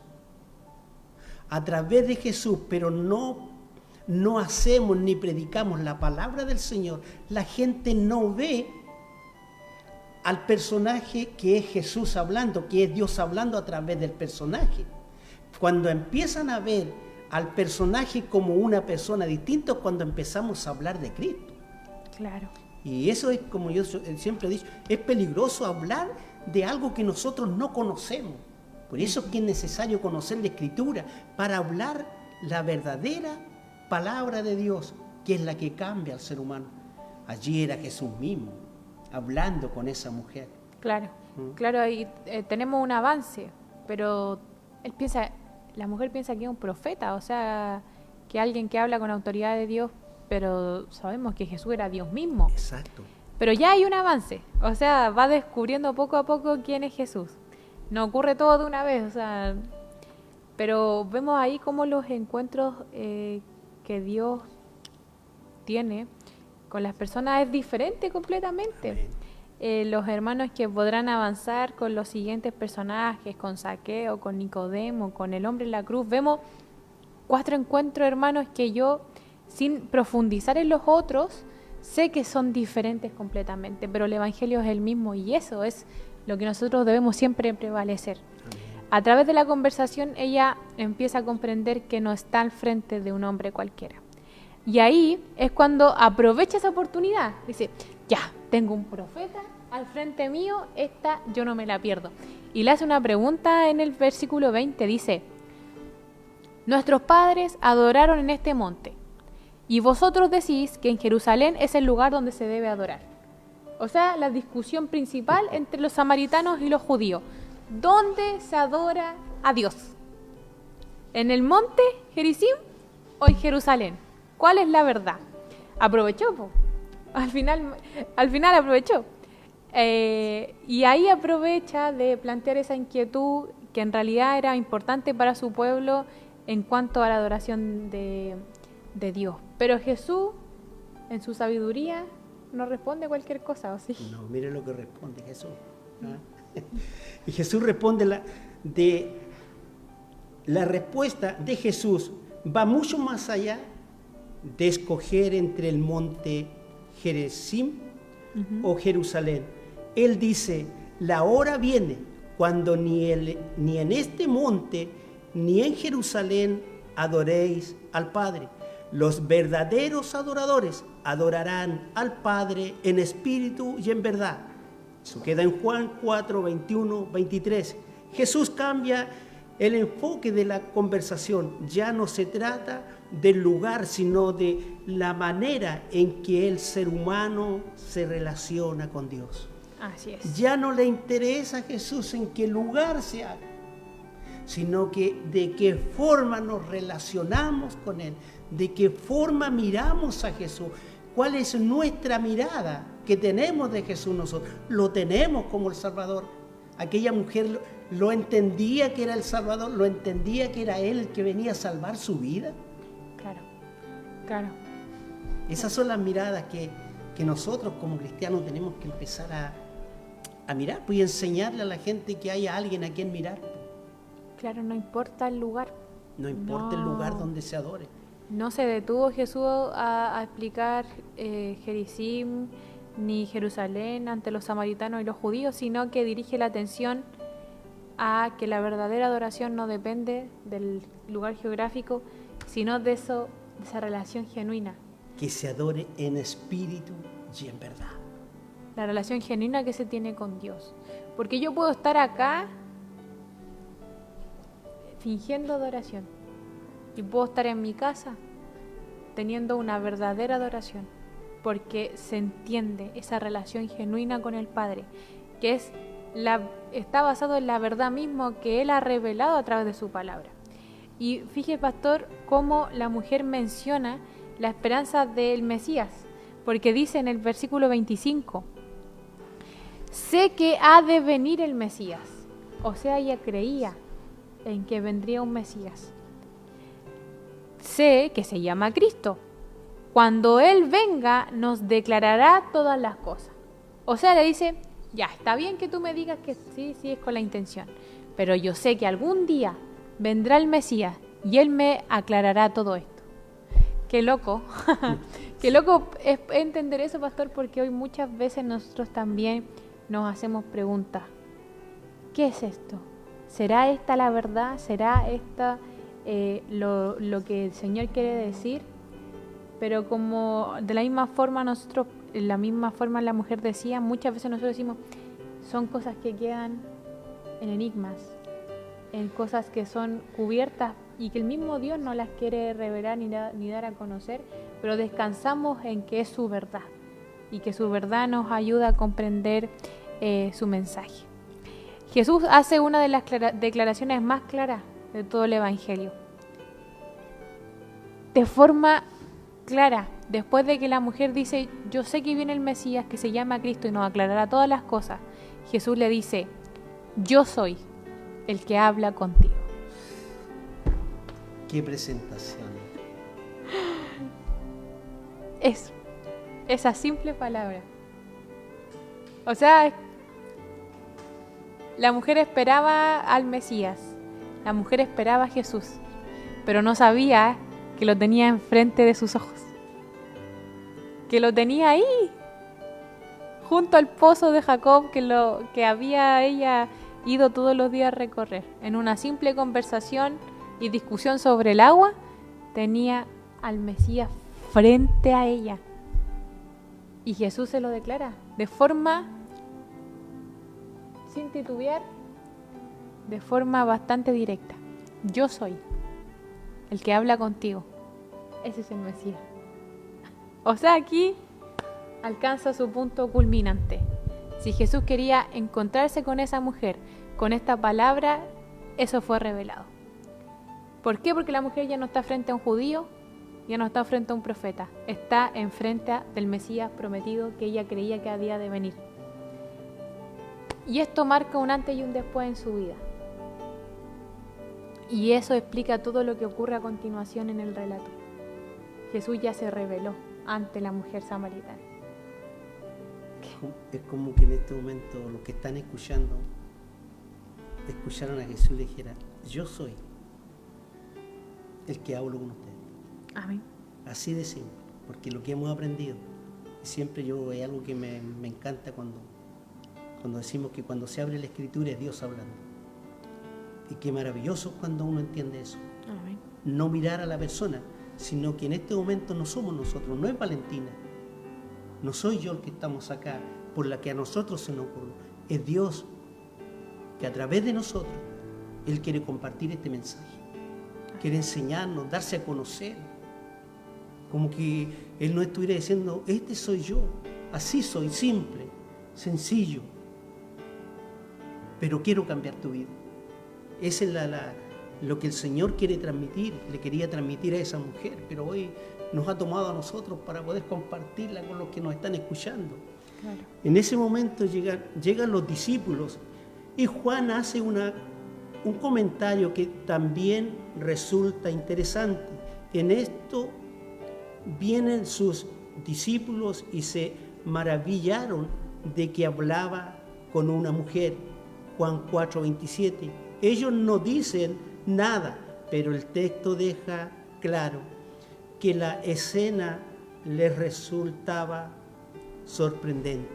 a través de Jesús, pero no hacemos ni predicamos la palabra del Señor, la gente no ve al personaje que es Jesús hablando, que es Dios hablando a través del personaje. Cuando empiezan a ver al personaje como una persona distinta, cuando empezamos a hablar de Cristo. Claro. Y eso es, como yo siempre he dicho, es peligroso hablar de algo que nosotros no conocemos. Por eso es que es necesario conocer la Escritura para hablar la verdadera palabra de Dios, que es la que cambia al ser humano. Allí era Jesús mismo, hablando con esa mujer. Claro, claro, ahí tenemos un avance, pero la mujer piensa que es un profeta, o sea, que alguien que habla con autoridad de Dios, pero sabemos que Jesús era Dios mismo. Exacto. Pero ya hay un avance, o sea, va descubriendo poco a poco quién es Jesús. No ocurre todo de una vez, o sea, pero vemos ahí cómo los encuentros que Dios tiene con las personas es diferente completamente. Los hermanos que podrán avanzar con los siguientes personajes, con Zaqueo, con Nicodemo, con el hombre en la cruz, vemos 4 encuentros, hermanos, que yo, sin profundizar en los otros, sé que son diferentes completamente, pero el Evangelio es el mismo y eso es lo que nosotros debemos siempre prevalecer. A través de la conversación, ella empieza a comprender que no está al frente de un hombre cualquiera. Y ahí es cuando aprovecha esa oportunidad. Dice, ya, tengo un profeta al frente mío, esta yo no me la pierdo. Y le hace una pregunta en el versículo 20, dice, nuestros padres adoraron en este monte, y vosotros decís que en Jerusalén es el lugar donde se debe adorar. O sea, la discusión principal entre los samaritanos y los judíos. ¿Dónde se adora a Dios? ¿En el monte Gerizim o en Jerusalén? ¿Cuál es la verdad? Aprovechó, po. Al final aprovechó. Y ahí aprovecha de plantear esa inquietud que en realidad era importante para su pueblo en cuanto a la adoración de Dios. Pero Jesús, en su sabiduría, no responde cualquier cosa, ¿o sí? No, mire lo que responde Jesús. ¿Ah? Y Jesús responde, la respuesta de Jesús va mucho más allá de escoger entre el monte Gerizim o Jerusalén. Él dice, la hora viene cuando ni en este monte ni en Jerusalén adoréis al Padre. Los verdaderos adoradores adorarán al Padre en espíritu y en verdad. Eso queda en Juan 4, 21, 23. Jesús cambia el enfoque de la conversación. Ya no se trata del lugar, sino de la manera en que el ser humano se relaciona con Dios. Así es. Ya no le interesa a Jesús en qué lugar se haga, sino que de qué forma nos relacionamos con Él, de qué forma miramos a Jesús, cuál es nuestra mirada que tenemos de Jesús nosotros. Lo tenemos como el Salvador. Aquella mujer lo entendía que era el Salvador, lo entendía que era Él el que venía a salvar su vida. Claro, claro. Esas son las miradas que nosotros como cristianos tenemos que empezar a mirar, pues, y enseñarle a la gente que haya alguien a quien mirar. Claro, no importa el lugar. No importa el lugar donde se adore. No se detuvo Jesús a explicar Gerizim ni Jerusalén ante los samaritanos y los judíos, sino que dirige la atención a que la verdadera adoración no depende del lugar geográfico, sino de esa relación genuina. Que se adore en espíritu y en verdad. La relación genuina que se tiene con Dios. Porque yo puedo estar acá fingiendo adoración y puedo estar en mi casa teniendo una verdadera adoración, porque se entiende esa relación genuina con el Padre, que está basado en la verdad misma que Él ha revelado a través de su palabra. Y fíjese, pastor, cómo la mujer menciona la esperanza del Mesías, porque dice en el versículo 25, sé que ha de venir el Mesías. O sea, ella creía en que vendría un Mesías. Sé que se llama Cristo. Cuando Él venga, nos declarará todas las cosas. O sea, le dice, ya, está bien que tú me digas que sí, es con la intención, pero yo sé que algún día vendrá el Mesías y Él me aclarará todo esto. Qué loco. Qué loco es entender eso, pastor, porque hoy muchas veces nosotros también nos hacemos preguntas. ¿Qué es esto? ¿Será esta la verdad? ¿Será esta lo que el Señor quiere decir? Pero como de la misma forma nosotros, en la misma forma la mujer decía, muchas veces nosotros decimos, son cosas que quedan en enigmas, en cosas que son cubiertas y que el mismo Dios no las quiere revelar ni dar a conocer, pero descansamos en que es su verdad y que su verdad nos ayuda a comprender su mensaje. Jesús hace una de las declaraciones más claras de todo el Evangelio. De forma clara, después de que la mujer dice, yo sé que viene el Mesías que se llama Cristo y nos aclarará todas las cosas, Jesús le dice, yo soy el que habla contigo. ¡Qué presentación! Esa simple palabra. O sea, la mujer esperaba al Mesías, la mujer esperaba a Jesús, pero no sabía que lo tenía enfrente de sus ojos, que lo tenía ahí, junto al pozo de Jacob que había ella ido todos los días a recorrer. En una simple conversación y discusión sobre el agua, tenía al Mesías frente a ella. Y Jesús se lo declara de forma, sin titubear, de forma bastante directa. Yo soy el que habla contigo. Ese es el Mesías. O sea, aquí alcanza su punto culminante. Si Jesús quería encontrarse con esa mujer, con esta palabra, eso fue revelado. ¿Por qué? Porque la mujer ya no está frente a un judío, ya no está frente a un profeta, está enfrente del Mesías prometido que ella creía que había de venir. Y esto marca un antes y un después en su vida. Y eso explica todo lo que ocurre a continuación en el relato. Jesús ya se reveló ante la mujer samaritana. Es como que en este momento los que están escuchando escucharon a Jesús y le dijera, yo soy el que hablo con ustedes. Amén. Así de simple, porque lo que hemos aprendido, y siempre es algo que me encanta cuando decimos que cuando se abre la Escritura es Dios hablando. Y qué maravilloso es cuando uno entiende eso. Amén. No mirar a la persona, sino que en este momento no somos nosotros, no es Valentina, no soy yo el que estamos acá, por la que a nosotros se nos ocurre. Es Dios que a través de nosotros, Él quiere compartir este mensaje, quiere enseñarnos, darse a conocer, como que Él no estuviera diciendo, este soy yo, así soy, simple, sencillo, pero quiero cambiar tu vida. Esa es lo que el Señor quiere transmitir, le quería transmitir a esa mujer, pero hoy nos ha tomado a nosotros para poder compartirla con los que nos están escuchando. Claro. En ese momento llegan los discípulos y Juan hace un comentario que también resulta interesante. En esto vienen sus discípulos y se maravillaron de que hablaba con una mujer. Juan 4:27. Ellos no dicen nada, pero el texto deja claro que la escena les resultaba sorprendente.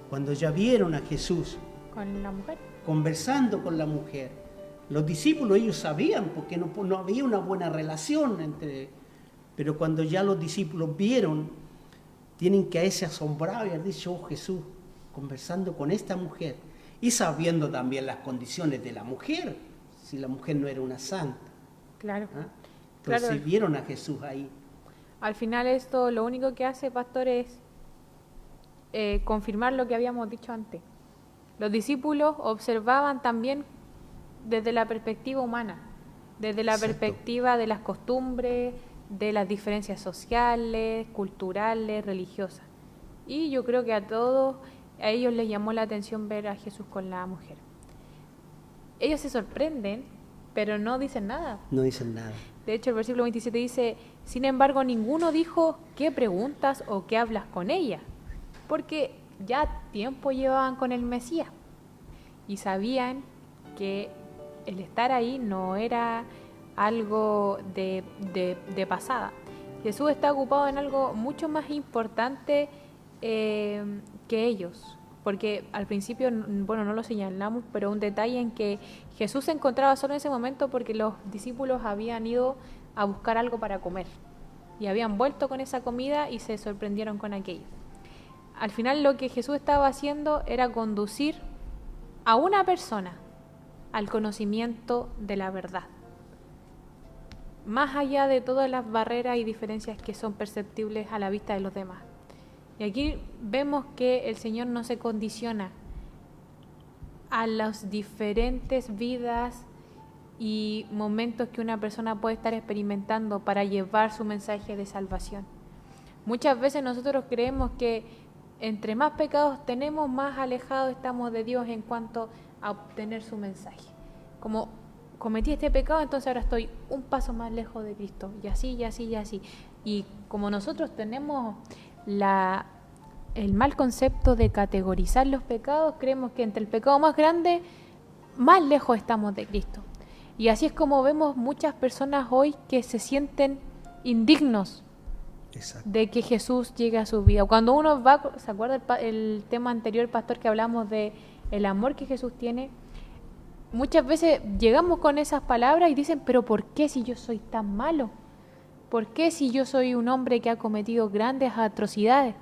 Cuando ya vieron a Jesús Con la mujer. conversando con la mujer, los discípulos ellos sabían porque no había una buena relación entre, pero cuando ya los discípulos vieron, tienen que haberse asombrado y haber dicho, oh Jesús, conversando con esta mujer y sabiendo también las condiciones de la mujer, si la mujer no era una santa. Claro. ¿Ah? Entonces Claro. vieron a Jesús ahí. Al final esto lo único que hace, pastor, es confirmar lo que habíamos dicho antes. Los discípulos observaban también desde la perspectiva humana, desde la Exacto. perspectiva de las costumbres, de las diferencias sociales, culturales, religiosas. Y yo creo que a ellos les llamó la atención ver a Jesús con la mujer. Ellos se sorprenden, pero no dicen nada. No dicen nada. De hecho, el versículo 27 dice, sin embargo, ninguno dijo, ¿qué preguntas o qué hablas con ella? Porque ya tiempo llevaban con el Mesías y sabían que el estar ahí no era algo de pasada. Jesús está ocupado en algo mucho más importante que ellos, porque al principio, bueno, no lo señalamos, pero un detalle en que Jesús se encontraba solo en ese momento porque los discípulos habían ido a buscar algo para comer y habían vuelto con esa comida y se sorprendieron con aquello. Al final lo que Jesús estaba haciendo era conducir a una persona al conocimiento de la verdad, más allá de todas las barreras y diferencias que son perceptibles a la vista de los demás. Y aquí vemos que el Señor no se condiciona a las diferentes vidas y momentos que una persona puede estar experimentando para llevar su mensaje de salvación. Muchas veces nosotros creemos que entre más pecados tenemos, más alejados estamos de Dios en cuanto a obtener su mensaje. Como cometí este pecado, entonces ahora estoy un paso más lejos de Cristo, y así, y así, y así. Y como nosotros tenemos el mal concepto de categorizar los pecados, creemos que entre el pecado más grande, más lejos estamos de Cristo. Y así es como vemos muchas personas hoy que se sienten indignos de que Jesús llegue a su vida. Cuando uno va, ¿se acuerda el tema anterior, pastor, que hablamos de el amor que Jesús tiene? Muchas veces llegamos con esas palabras y dicen, pero ¿por qué si yo soy tan malo? ¿Por qué si yo soy un hombre que ha cometido grandes atrocidades?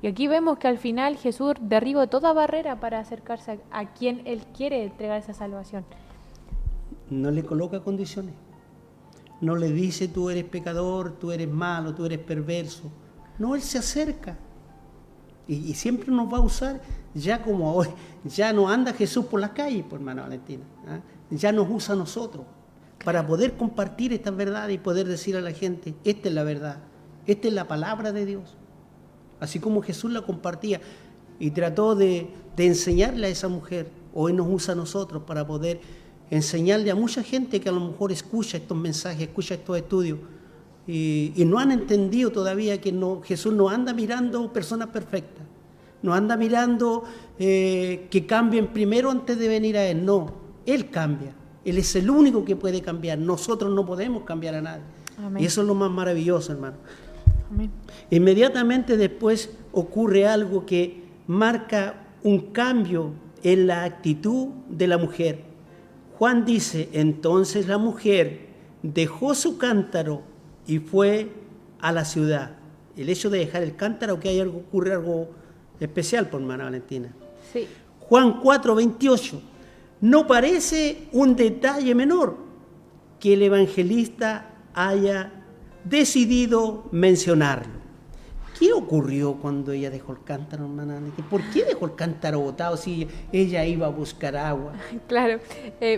Y aquí vemos que al final Jesús derriba toda barrera para acercarse a quien Él quiere entregar esa salvación. No le coloca condiciones. No le dice tú eres pecador, tú eres malo, tú eres perverso. No, Él se acerca. Y siempre nos va a usar, ya como hoy, ya no anda Jesús por las calles, por hermana Valentina. ¿Ah? Ya nos usa a nosotros para poder compartir estas verdades y poder decir a la gente, esta es la verdad, esta es la palabra de Dios. Así como Jesús la compartía y trató de enseñarle a esa mujer, hoy nos usa a nosotros para poder enseñarle a mucha gente que a lo mejor escucha estos mensajes, escucha estos estudios y no han entendido todavía que Jesús no anda mirando personas perfectas, no anda mirando que cambien primero antes de venir a Él, no, Él cambia, Él es el único que puede cambiar, nosotros no podemos cambiar a nadie. Amén. Y eso es lo más maravilloso, hermano. Amén. Inmediatamente después ocurre algo que marca un cambio en la actitud de la mujer. Juan dice, entonces la mujer dejó su cántaro y fue a la ciudad. El hecho de dejar el cántaro, que ocurre algo especial, por hermana Valentina. Sí. Juan 4:28. No parece un detalle menor que el evangelista haya decidido mencionarlo. ¿Qué ocurrió cuando ella dejó el cántaro, hermana Valentina? ¿Por qué dejó el cántaro botado si ella iba a buscar agua? Claro,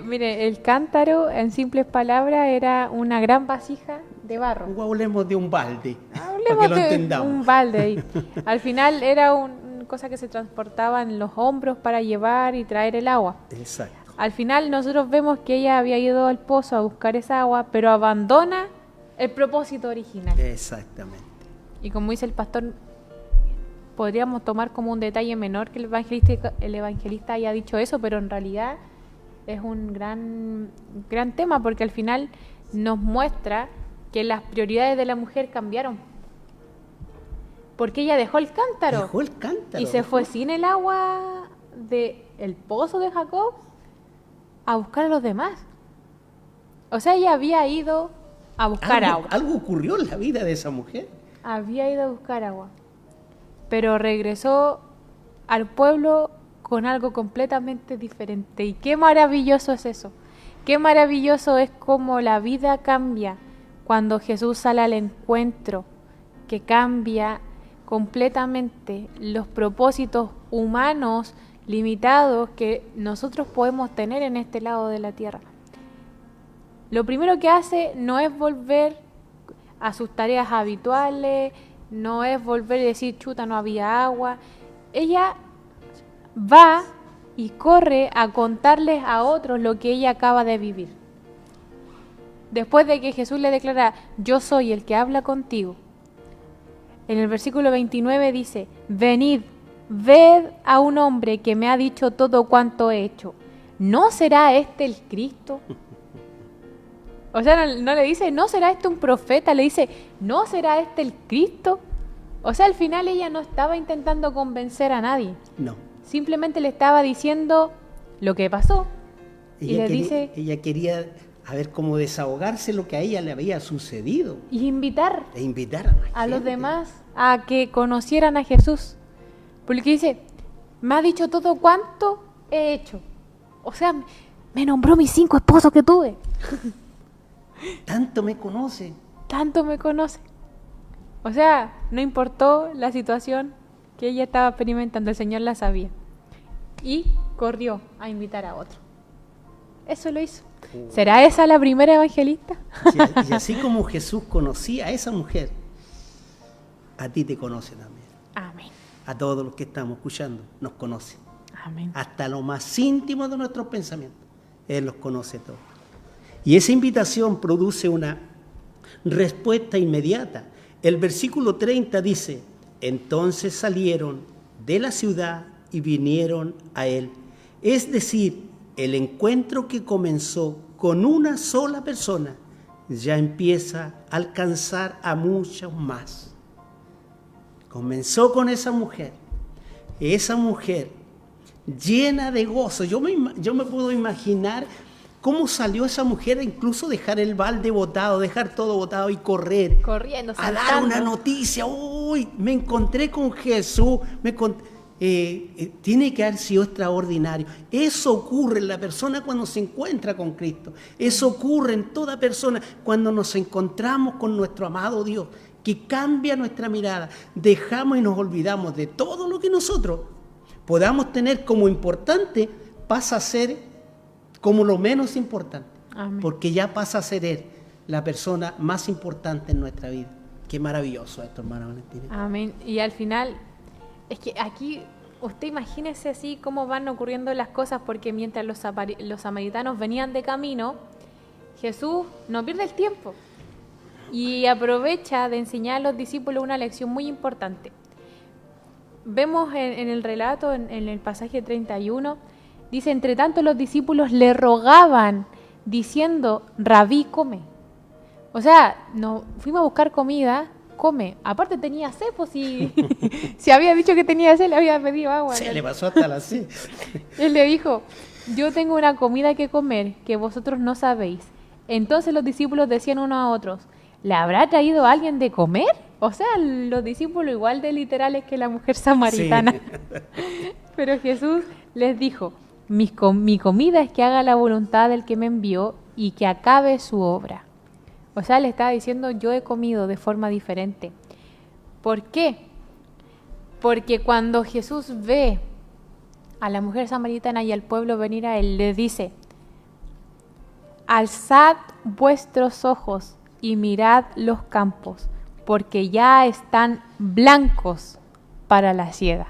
mire, el cántaro, en simples palabras, era una gran vasija de barro. Hablemos de un balde, hablemos para que lo de entendamos. Un balde. Al final era una cosa que se transportaba en los hombros para llevar y traer el agua. Exacto. Al final nosotros vemos que ella había ido al pozo a buscar esa agua, pero abandona el propósito original. Exactamente. Y como dice el pastor, podríamos tomar como un detalle menor que el evangelista haya dicho eso, pero en realidad es un gran tema, porque al final nos muestra que las prioridades de la mujer cambiaron. Porque ella dejó el cántaro. Dejó el cántaro. Y se fue sin el agua del pozo de Jacob a buscar a los demás. O sea, ella había ido a buscar agua. Algo ocurrió en la vida de esa mujer. Había ido a buscar agua, pero regresó al pueblo con algo completamente diferente. Y qué maravilloso es eso. Qué maravilloso es cómo la vida cambia cuando Jesús sale al encuentro, que cambia completamente los propósitos humanos limitados que nosotros podemos tener en este lado de la tierra. Lo primero que hace no es volver a sus tareas habituales, no es volver y decir, chuta, no había agua. Ella va y corre a contarles a otros lo que ella acaba de vivir. Después de que Jesús le declara, yo soy el que habla contigo. En el versículo 29 dice, venid, ved a un hombre que me ha dicho todo cuanto he hecho. ¿No será este el Cristo? O sea, no le dice, ¿no será este un profeta? Le dice, ¿no será este el Cristo? O sea, al final ella no estaba intentando convencer a nadie. No. simplemente le estaba diciendo lo que pasó. Y le dice... Ella quería, a ver, cómo desahogarse lo que a ella le había sucedido. Y invitar E invitar a los gente. demás a que conocieran a Jesús. Porque dice, me ha dicho todo cuanto he hecho. O sea, me nombró mis 5 esposos que tuve. Tanto me conoce. Tanto me conoce. O sea, no importó la situación que ella estaba experimentando, el Señor la sabía. Y corrió a invitar a otro. Eso lo hizo. ¿Será esa la primera evangelista? Y así como Jesús conocía a esa mujer, a ti te conoce también. Amén. A todos los que estamos escuchando, nos conoce. Amén. Hasta lo más íntimo de nuestros pensamientos. Él los conoce todos. Y esa invitación produce una respuesta inmediata. El versículo 30 dice, entonces salieron de la ciudad y vinieron a él. Es decir, el encuentro que comenzó con una sola persona ya empieza a alcanzar a muchos más. Comenzó con esa mujer llena de gozo. Yo me puedo imaginar cómo salió esa mujer a incluso dejar el balde botado, dejar todo botado y correr. Corriendo, a dar saltando. una noticia. Uy, me encontré con Jesús. Tiene que haber sido extraordinario. Eso ocurre en la persona cuando se encuentra con Cristo. Eso ocurre en toda persona cuando nos encontramos con nuestro amado Dios, que cambia nuestra mirada. Dejamos y nos olvidamos de todo lo que nosotros podamos tener como importante, pasa a ser como lo menos importante. Amén. Porque ya pasa a ser Él la persona más importante en nuestra vida. Qué maravilloso esto, hermana Valentina. Amén. Y al final, es que aquí, usted imagínese así cómo van ocurriendo las cosas, porque mientras los samaritanos venían de camino, Jesús no pierde el tiempo y aprovecha de enseñar a los discípulos una lección muy importante. Vemos en el relato, en el pasaje 31, dice, entre tanto los discípulos le rogaban, diciendo, Rabí, come. O sea, no, fuimos a buscar comida, come. Aparte tenía sed, pues si había dicho que tenía sed, le había pedido agua. Se le pasó hasta la sed. Él le dijo, yo tengo una comida que comer que vosotros no sabéis. Entonces los discípulos decían unos a otros, ¿le habrá traído alguien de comer? O sea, los discípulos igual de literales que la mujer samaritana. Sí. Pero Jesús les dijo, mi comida es que haga la voluntad del que me envió y que acabe su obra. O sea, le estaba diciendo, yo he comido de forma diferente. ¿Por qué? Porque cuando Jesús ve a la mujer samaritana y al pueblo venir a él, les dice, alzad vuestros ojos y mirad los campos, porque ya están blancos para la siega.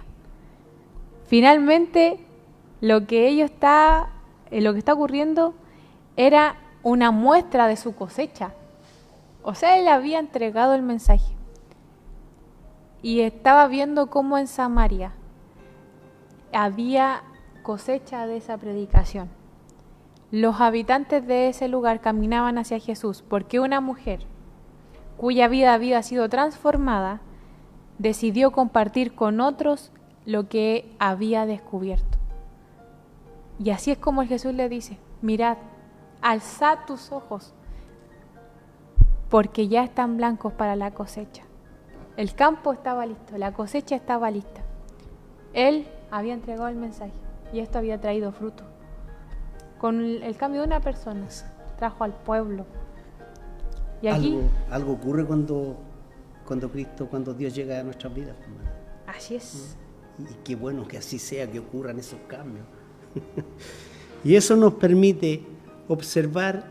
Finalmente, lo que está ocurriendo era una muestra de su cosecha. O sea, él había entregado el mensaje y estaba viendo cómo en Samaria había cosecha de esa predicación. Los habitantes de ese lugar caminaban hacia Jesús porque una mujer cuya vida había sido transformada decidió compartir con otros lo que había descubierto. Y así es como Jesús le dice, mirad, alzad tus ojos, porque ya están blancos para la cosecha. El campo estaba listo, la cosecha estaba lista. Él había entregado el mensaje y esto había traído fruto. Con el cambio de una persona, trajo al pueblo. Y aquí, Algo ocurre cuando Dios llega a nuestras vidas, hermano. así es. Y qué bueno que así sea, que ocurran esos cambios. Y eso nos permite observar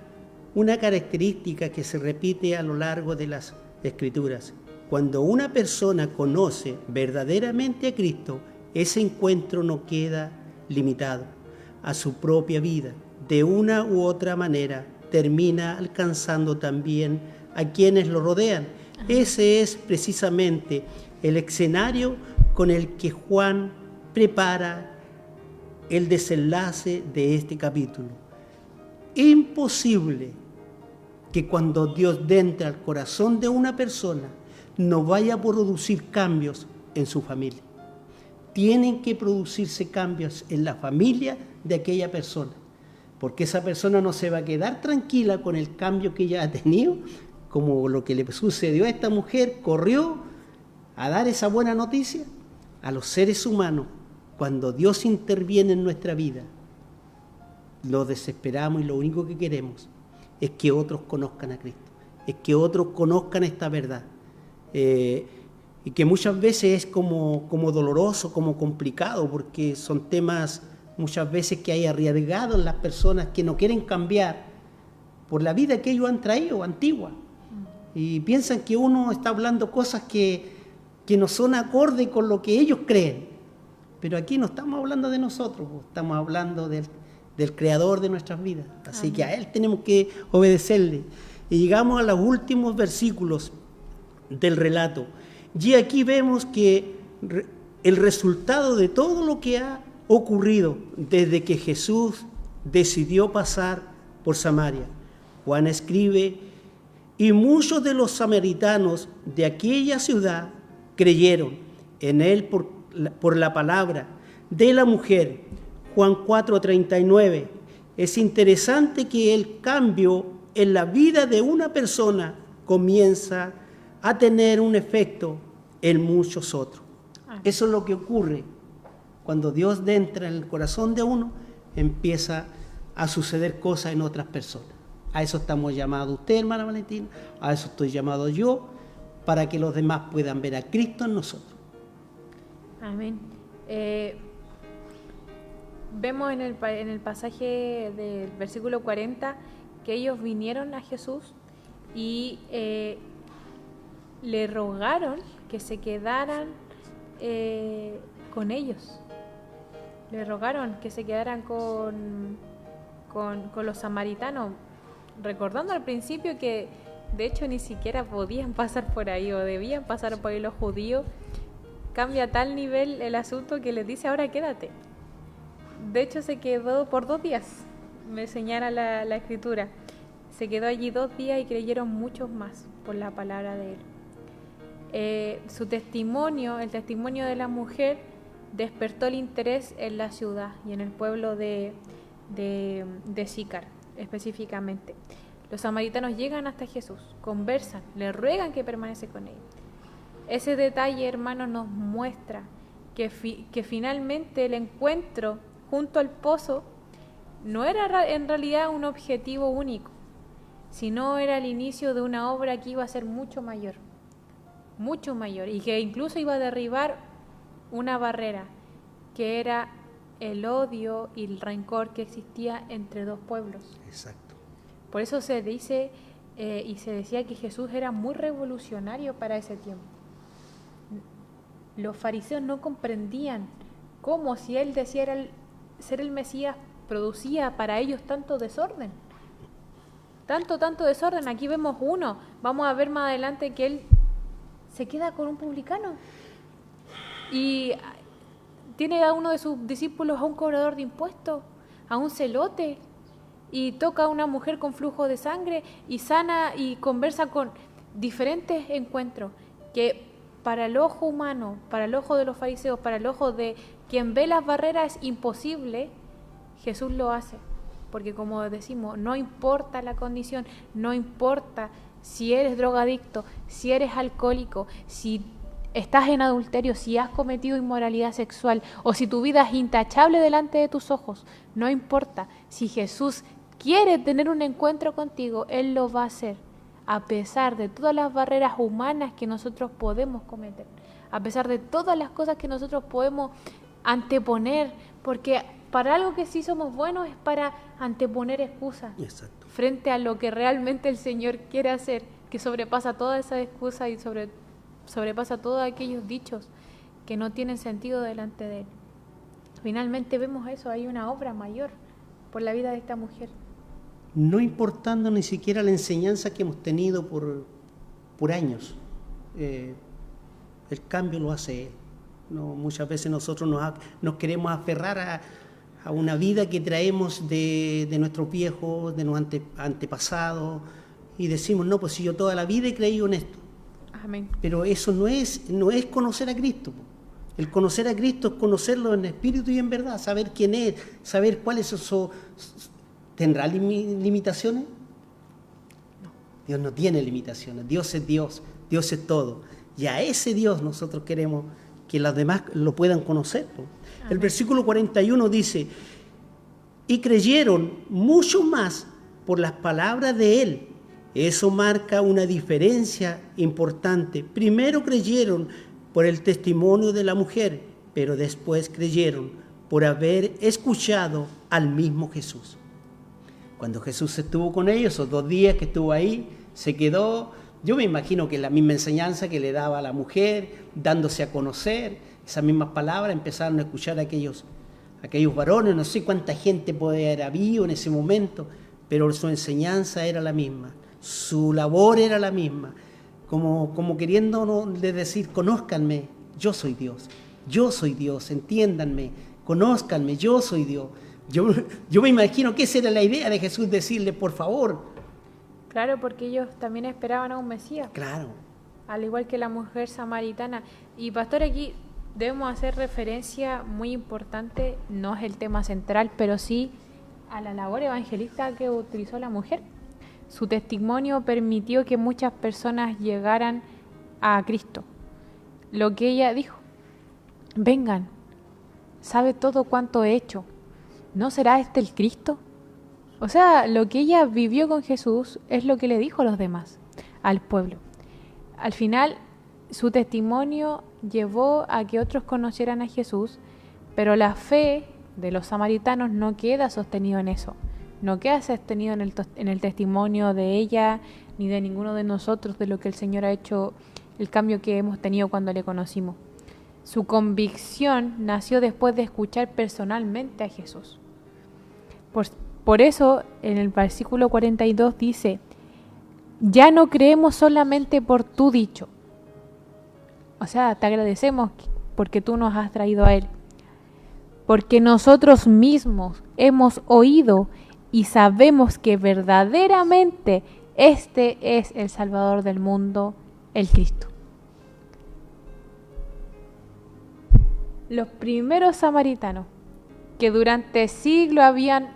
una característica que se repite a lo largo de las Escrituras. Cuando una persona conoce verdaderamente a Cristo, ese encuentro no queda limitado a su propia vida. De una u otra manera, termina alcanzando también a quienes lo rodean. Ese es precisamente el escenario con el que Juan prepara el desenlace de este capítulo. Imposible que cuando Dios entra al corazón de una persona no vaya a producir cambios en su familia. tienen que producirse cambios en la familia de aquella persona, porque esa persona no se va a quedar tranquila con el cambio que ella ha tenido, como lo que le sucedió a esta mujer. Corrió a dar esa buena noticia a los seres humanos. Cuando Dios interviene en nuestra vida, lo desesperamos y lo único que queremos es que otros conozcan a Cristo, es que otros conozcan esta verdad. Y que muchas veces es como doloroso, como complicado, porque son temas muchas veces que hay arriesgados en las personas que no quieren cambiar por la vida que ellos han traído, antigua. Y piensan que uno está hablando cosas que no son acorde con lo que ellos creen. Pero aquí no estamos hablando de nosotros, estamos hablando del Creador de nuestras vidas. Así que a Él tenemos que obedecerle. Y llegamos a los últimos versículos del relato. Y aquí vemos que el resultado de todo lo que ha ocurrido desde que Jesús decidió pasar por Samaria. Juan escribe: y muchos de los samaritanos de aquella ciudad creyeron en él por la palabra de la mujer. Juan 4:39. Es interesante que el cambio en la vida de una persona comienza a tener un efecto en muchos otros. Eso es lo que ocurre cuando Dios entra en el corazón de uno, empieza a suceder cosas en otras personas. A eso estamos llamados usted, hermana Valentina, a eso estoy llamado yo, para que los demás puedan ver a Cristo en nosotros. Amén. Vemos en el pasaje del versículo 40 que ellos vinieron a Jesús y le rogaron que se quedaran con ellos. Le rogaron que se quedaran con los samaritanos, recordando al principio que de hecho ni siquiera podían pasar por ahí o debían pasar por ahí los judíos. Cambia a tal nivel el asunto que les dice: ahora quédate. De hecho se quedó por 2 días, me señala la escritura. Se quedó allí 2 días y creyeron muchos más por la palabra de él. Su testimonio, el testimonio de la mujer, despertó el interés en la ciudad y en el pueblo de Sícar específicamente. Los samaritanos llegan hasta Jesús, conversan, le ruegan que permanece con ellos. Ese detalle, hermanos, nos muestra que finalmente el encuentro junto al pozo no era en realidad un objetivo único, sino era el inicio de una obra que iba a ser mucho mayor, y que incluso iba a derribar una barrera, que era el odio y el rencor que existía entre 2 pueblos. Exacto. Por eso se dice y se decía que Jesús era muy revolucionario para ese tiempo. Los fariseos no comprendían cómo, si él decía ser el Mesías, producía para ellos tanto desorden. Tanto desorden. Aquí vemos uno. Vamos a ver más adelante que él se queda con un publicano. Y tiene a uno de sus discípulos a un cobrador de impuestos, a un celote, y toca a una mujer con flujo de sangre y sana y conversa con diferentes encuentros que para el ojo humano, para el ojo de los fariseos, para el ojo de quien ve las barreras es imposible. Jesús lo hace, porque como decimos, no importa la condición, no importa si eres drogadicto, si eres alcohólico, si estás en adulterio, si has cometido inmoralidad sexual o si tu vida es intachable delante de tus ojos, no importa. Si Jesús quiere tener un encuentro contigo, Él lo va a hacer, a pesar de todas las barreras humanas que nosotros podemos cometer, a pesar de todas las cosas que nosotros podemos anteponer, porque para algo que sí somos buenos es para anteponer excusas. Exacto. Frente a lo que realmente el Señor quiere hacer, que sobrepasa toda esa excusa y sobrepasa todos aquellos dichos que no tienen sentido delante de Él. Finalmente vemos eso, hay una obra mayor por la vida de esta mujer. No importando ni siquiera la enseñanza que hemos tenido por años, el cambio lo hace Él. No, muchas veces nosotros nos queremos aferrar a una vida que traemos de nuestros viejos, de nuestros antepasados, y decimos: no, pues si yo toda la vida he creído en esto. Amén. Pero eso no es conocer a Cristo. El conocer a Cristo es conocerlo en espíritu y en verdad, saber quién es, saber cuáles son sus... ¿Tendrá limitaciones? No. Dios no tiene limitaciones, Dios es todo. Y a ese Dios nosotros queremos que los demás lo puedan conocer. Amén. El versículo 41 dice, y creyeron mucho más por las palabras de Él. Eso marca una diferencia importante. Primero creyeron por el testimonio de la mujer, pero después creyeron por haber escuchado al mismo Jesús. Cuando Jesús estuvo con ellos, esos 2 días que estuvo ahí, se quedó. Yo me imagino que la misma enseñanza que le daba a la mujer, dándose a conocer, esas mismas palabras, empezaron a escuchar a aquellos varones. No sé cuánta gente podía haber habido en ese momento, pero su enseñanza era la misma, su labor era la misma, como queriéndonos decir, conózcanme, yo soy Dios, entiéndanme, conózcanme, yo soy Dios. Yo me imagino que esa era la idea de Jesús, decirle, por favor. Claro, porque ellos también esperaban a un Mesías. Claro. Al igual que la mujer samaritana. Y pastor, aquí debemos hacer referencia muy importante, no es el tema central, pero sí a la labor evangelista que utilizó la mujer. Su testimonio permitió que muchas personas llegaran a Cristo. Lo que ella dijo, vengan, sabe todo cuanto he hecho. ¿No será este el Cristo? O sea, lo que ella vivió con Jesús es lo que le dijo a los demás, al pueblo. Al final, su testimonio llevó a que otros conocieran a Jesús, pero la fe de los samaritanos no queda sostenido en eso. No queda sostenido en el testimonio de ella ni de ninguno de nosotros, de lo que el Señor ha hecho, el cambio que hemos tenido cuando le conocimos. Su convicción nació después de escuchar personalmente a Jesús. Por eso, en el versículo 42 dice, ya no creemos solamente por tu dicho. O sea, te agradecemos porque tú nos has traído a Él. Porque nosotros mismos hemos oído y sabemos que verdaderamente este es el Salvador del mundo, el Cristo. Los primeros samaritanos que durante siglos habían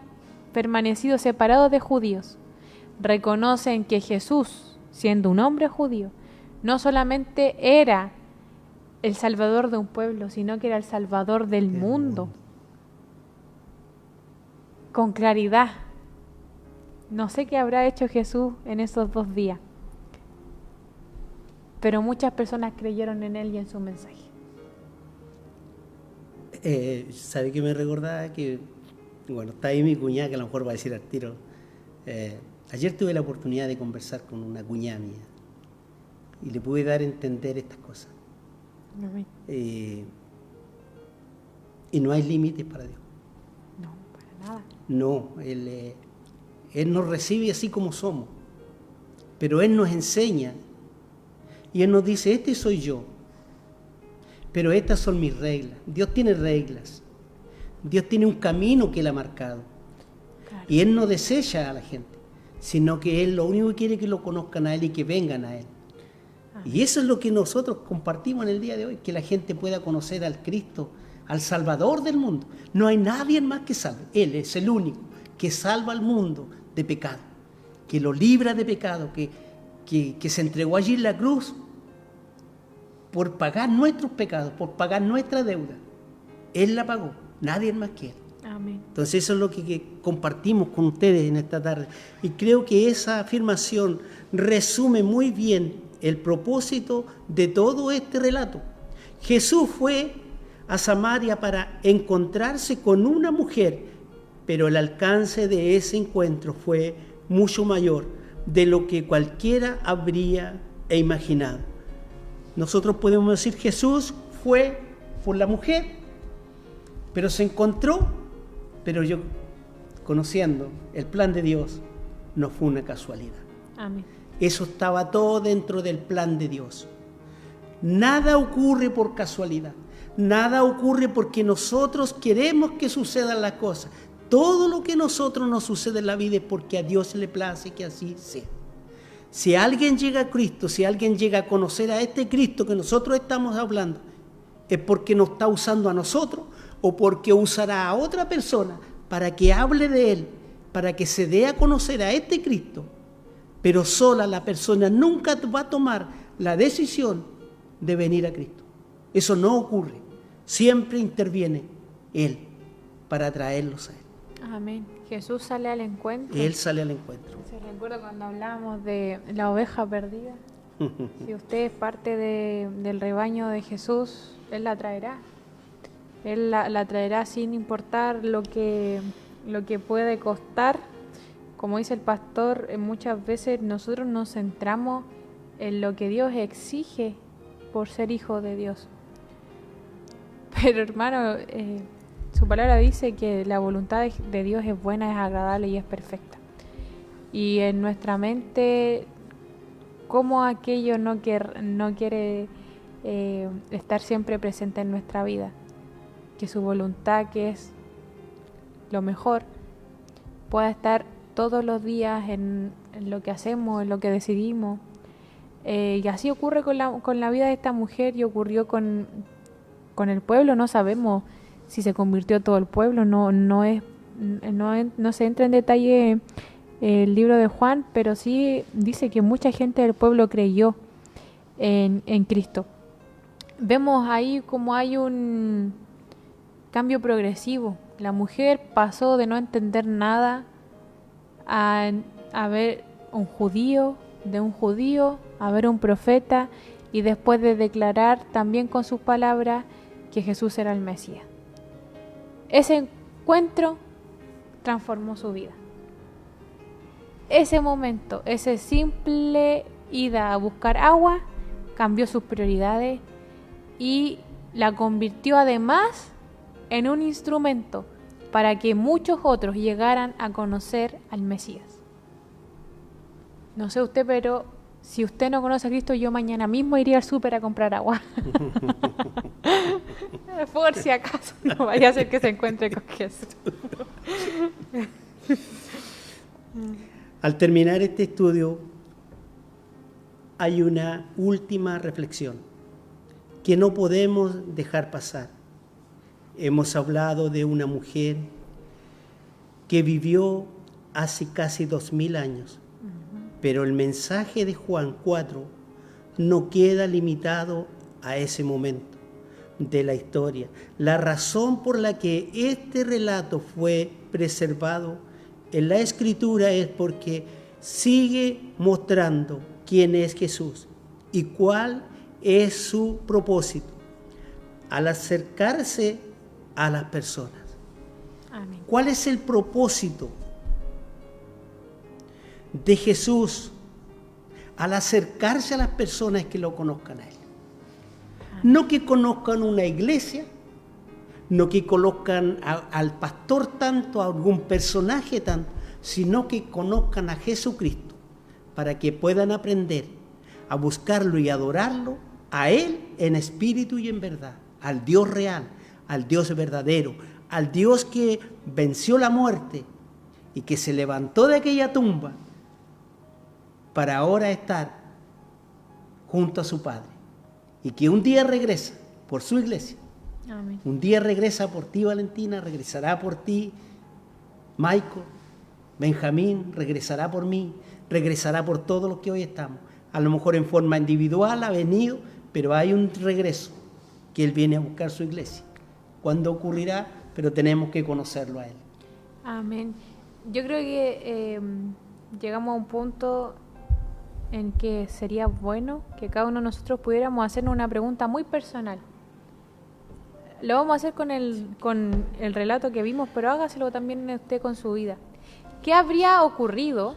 permanecido separados de judíos, reconocen que Jesús, siendo un hombre judío, no solamente era el Salvador de un pueblo, sino que era el Salvador del mundo. Con claridad. No sé qué habrá hecho Jesús en esos 2 días, pero muchas personas creyeron en Él y en su mensaje. ¿Sabe qué me recordaba? Que, bueno, está ahí mi cuñada, que a lo mejor va a decir al tiro. Ayer tuve la oportunidad de conversar con una cuñada mía y le pude dar a entender estas cosas. Y no hay límites para Dios. No, para nada. No, Él nos recibe así como somos, pero Él nos enseña y Él nos dice, este soy yo, pero estas son mis reglas. Dios tiene reglas, Dios tiene un camino que Él ha marcado. Claro. Y Él no desecha a la gente, sino que Él lo único que quiere es que lo conozcan a Él y que vengan a Él. Y eso es lo que nosotros compartimos en el día de hoy, que la gente pueda conocer al Cristo, al Salvador del mundo. No hay nadie más que salve. Él es el único que salva al mundo de pecado, que lo libra de pecado, que se entregó allí en la cruz por pagar nuestros pecados, por pagar nuestra deuda. Él la pagó, nadie más que Él. Amén. Entonces eso es lo que compartimos con ustedes en esta tarde. Y creo que esa afirmación resume muy bien el propósito de todo este relato. Jesús fue a Samaria para encontrarse con una mujer, pero el alcance de ese encuentro fue mucho mayor de lo que cualquiera habría imaginado. Nosotros podemos decir, Jesús fue por la mujer, pero se encontró, pero yo, conociendo el plan de Dios, no fue una casualidad. Amén. Eso estaba todo dentro del plan de Dios. Nada ocurre por casualidad. Nada ocurre porque nosotros queremos que sucedan las cosas. Todo lo que a nosotros nos sucede en la vida es porque a Dios le place que así sea. Si alguien llega a Cristo, si alguien llega a conocer a este Cristo que nosotros estamos hablando, es porque nos está usando a nosotros o porque usará a otra persona para que hable de Él, para que se dé a conocer a este Cristo. Pero sola la persona nunca va a tomar la decisión de venir a Cristo. Eso no ocurre. Siempre interviene Él para traerlos a Él. Amén. Jesús sale al encuentro. Él sale al encuentro. Se recuerda cuando hablábamos de la oveja perdida. Si usted es parte del rebaño de Jesús, Él la traerá. Él la traerá sin importar lo que puede costar. Como dice el pastor, muchas veces nosotros nos centramos en lo que Dios exige por ser hijo de Dios. Pero hermano, su palabra dice que la voluntad de Dios es buena, es agradable y es perfecta. Y en nuestra mente, ¿cómo aquello no quiere estar siempre presente en nuestra vida? Que su voluntad, que es lo mejor, pueda estar todos los días en lo que hacemos, en lo que decidimos. Y así ocurre con la vida de esta mujer y ocurrió con el pueblo. No sabemos si se convirtió todo el pueblo, no se entra en detalle el libro de Juan, pero sí dice que mucha gente del pueblo creyó en Cristo. Vemos ahí como hay un cambio progresivo. La mujer pasó de no entender nada a ver un judío, a ver un profeta, y después de declarar también con sus palabras que Jesús era el Mesías. Ese encuentro transformó su vida. Ese momento, ese simple ida a buscar agua, cambió sus prioridades y la convirtió además en un instrumento para que muchos otros llegaran a conocer al Mesías. No sé usted, pero si usted no conoce a Cristo, yo mañana mismo iría al súper a comprar agua. Por si acaso, no vaya a ser que se encuentre con Jesús. Al terminar este estudio, hay una última reflexión que no podemos dejar pasar. Hemos hablado de una mujer que vivió hace casi 2000 años, pero el mensaje de Juan 4 no queda limitado a ese momento de la historia. La razón por la que este relato fue preservado en la Escritura es porque sigue mostrando quién es Jesús y cuál es su propósito al acercarse a las personas. Amén. ¿Cuál es el propósito de Jesús al acercarse a las personas que lo conozcan a Él? No que conozcan una iglesia, no que conozcan al pastor tanto, a algún personaje tanto, sino que conozcan a Jesucristo para que puedan aprender a buscarlo y adorarlo a Él en espíritu y en verdad, al Dios real, al Dios verdadero, al Dios que venció la muerte y que se levantó de aquella tumba para ahora estar junto a su Padre y que un día regresa por su iglesia. Amén. Un día regresa por ti, Valentina, regresará por ti, Michael, Benjamín, regresará por mí, regresará por todos los que hoy estamos. A lo mejor en forma individual ha venido, pero hay un regreso que Él viene a buscar su iglesia. ¿Cuándo ocurrirá? Pero tenemos que conocerlo a Él. Amén. Yo creo que llegamos a un punto en que sería bueno que cada uno de nosotros pudiéramos hacernos una pregunta muy personal. Lo vamos a hacer con el relato que vimos, pero hágaselo también usted con su vida. ¿Qué habría ocurrido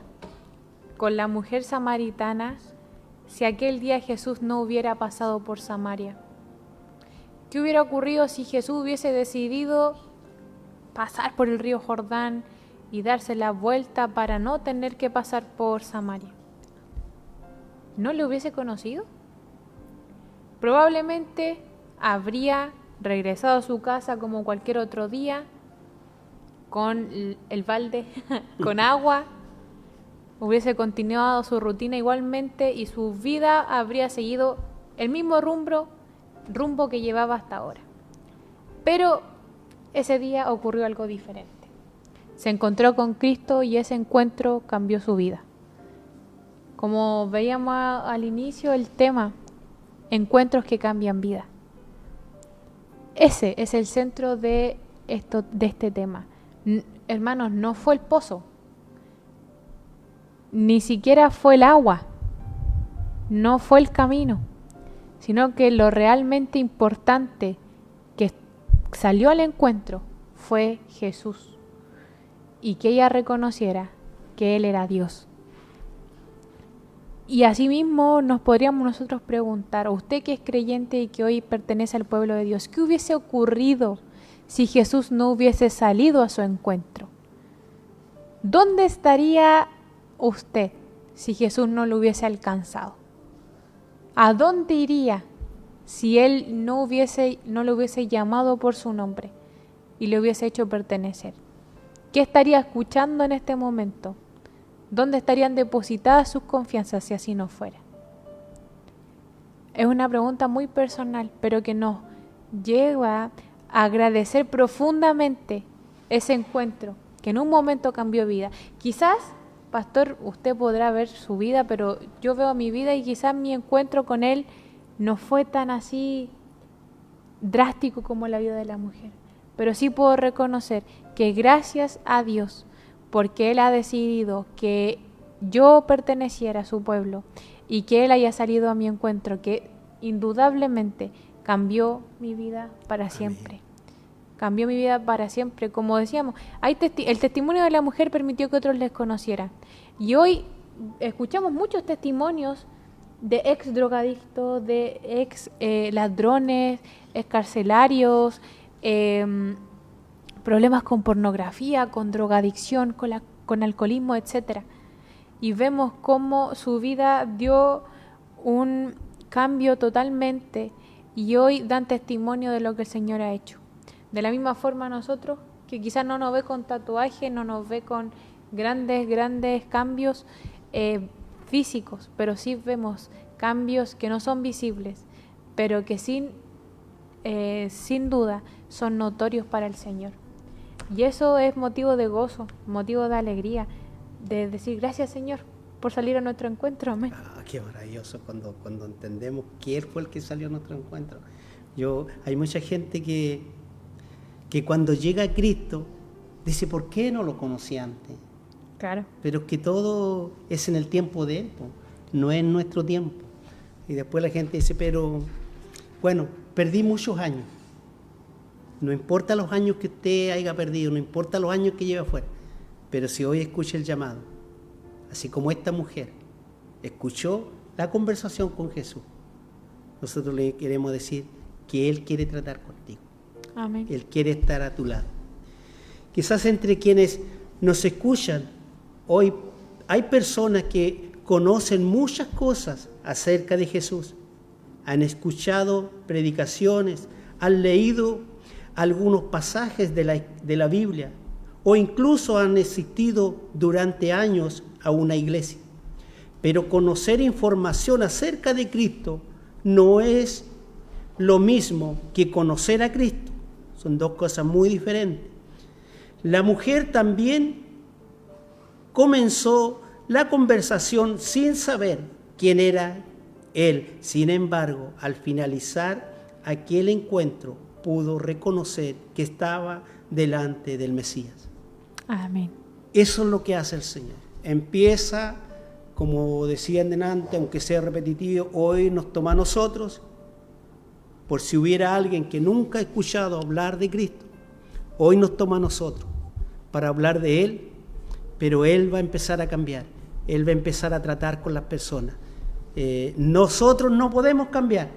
con la mujer samaritana si aquel día Jesús no hubiera pasado por Samaria? ¿Qué hubiera ocurrido si Jesús hubiese decidido pasar por el río Jordán y darse la vuelta para no tener que pasar por Samaria? ¿No le hubiese conocido? Probablemente habría regresado a su casa como cualquier otro día, con el balde, con agua, hubiese continuado su rutina igualmente y su vida habría seguido el mismo rumbo rumbo que llevaba hasta ahora. Pero ese día ocurrió algo diferente. Se encontró con Cristo y ese encuentro cambió su vida. Como veíamos al inicio el tema, encuentros que cambian vida. Ese es el centro de este tema. Hermanos, no fue el pozo, ni siquiera fue el agua, no fue el camino, sino que lo realmente importante que salió al encuentro fue Jesús y que ella reconociera que Él era Dios. Y asimismo nos podríamos nosotros preguntar, usted que es creyente y que hoy pertenece al pueblo de Dios, ¿qué hubiese ocurrido si Jesús no hubiese salido a su encuentro? ¿Dónde estaría usted si Jesús no lo hubiese alcanzado? ¿A dónde iría si Él no lo hubiese llamado por su nombre y le hubiese hecho pertenecer? ¿Qué estaría escuchando en este momento? ¿Dónde estarían depositadas sus confianzas si así no fuera? Es una pregunta muy personal, pero que nos lleva a agradecer profundamente ese encuentro que en un momento cambió vida. Quizás, pastor, usted podrá ver su vida, pero yo veo mi vida y quizás mi encuentro con Él no fue tan así drástico como la vida de la mujer. Pero sí puedo reconocer que gracias a Dios, porque Él ha decidido que yo perteneciera a su pueblo y que Él haya salido a mi encuentro, que indudablemente cambió mi vida para siempre. Cambió mi vida para siempre. Como decíamos, el testimonio de la mujer permitió que otros les conocieran. Y hoy escuchamos muchos testimonios de ex drogadictos, de ex ladrones, ex carcelarios, problemas con pornografía, con drogadicción, con alcoholismo, etc. Y vemos cómo su vida dio un cambio totalmente y hoy dan testimonio de lo que el Señor ha hecho. De la misma forma nosotros, que quizás no nos ve con tatuajes, no nos ve con grandes cambios físicos, pero sí vemos cambios que no son visibles, pero que sin duda son notorios para el Señor. Y eso es motivo de gozo, motivo de alegría, de decir gracias Señor por salir a nuestro encuentro. Amén. Qué maravilloso cuando entendemos que Él fue el que salió a nuestro encuentro. Hay mucha gente que cuando llega a Cristo dice, ¿por qué no lo conocí antes? Claro. Pero es que todo es en el tiempo de Él, no es en nuestro tiempo. Y después la gente dice, pero bueno, perdí muchos años. No importa los años que usted haya perdido, no importa los años que lleve afuera, pero si hoy escucha el llamado, así como esta mujer escuchó la conversación con Jesús, nosotros le queremos decir que Él quiere tratar contigo. Amén. Él quiere estar a tu lado. Quizás entre quienes nos escuchan hoy hay personas que conocen muchas cosas acerca de Jesús, han escuchado predicaciones, han leído algunos pasajes de la Biblia o incluso han asistido durante años a una iglesia. Pero conocer información acerca de Cristo no es lo mismo que conocer a Cristo. Son dos cosas muy diferentes. La mujer también comenzó la conversación sin saber quién era Él. Sin embargo, al finalizar aquel encuentro, pudo reconocer que estaba delante del Mesías. Amén. Eso es lo que hace el Señor. Empieza, como decían delante, aunque sea repetitivo, hoy nos toma a nosotros, por si hubiera alguien que nunca ha escuchado hablar de Cristo, hoy nos toma a nosotros para hablar de Él, pero Él va a empezar a cambiar, Él va a empezar a tratar con las personas. Nosotros no podemos cambiar,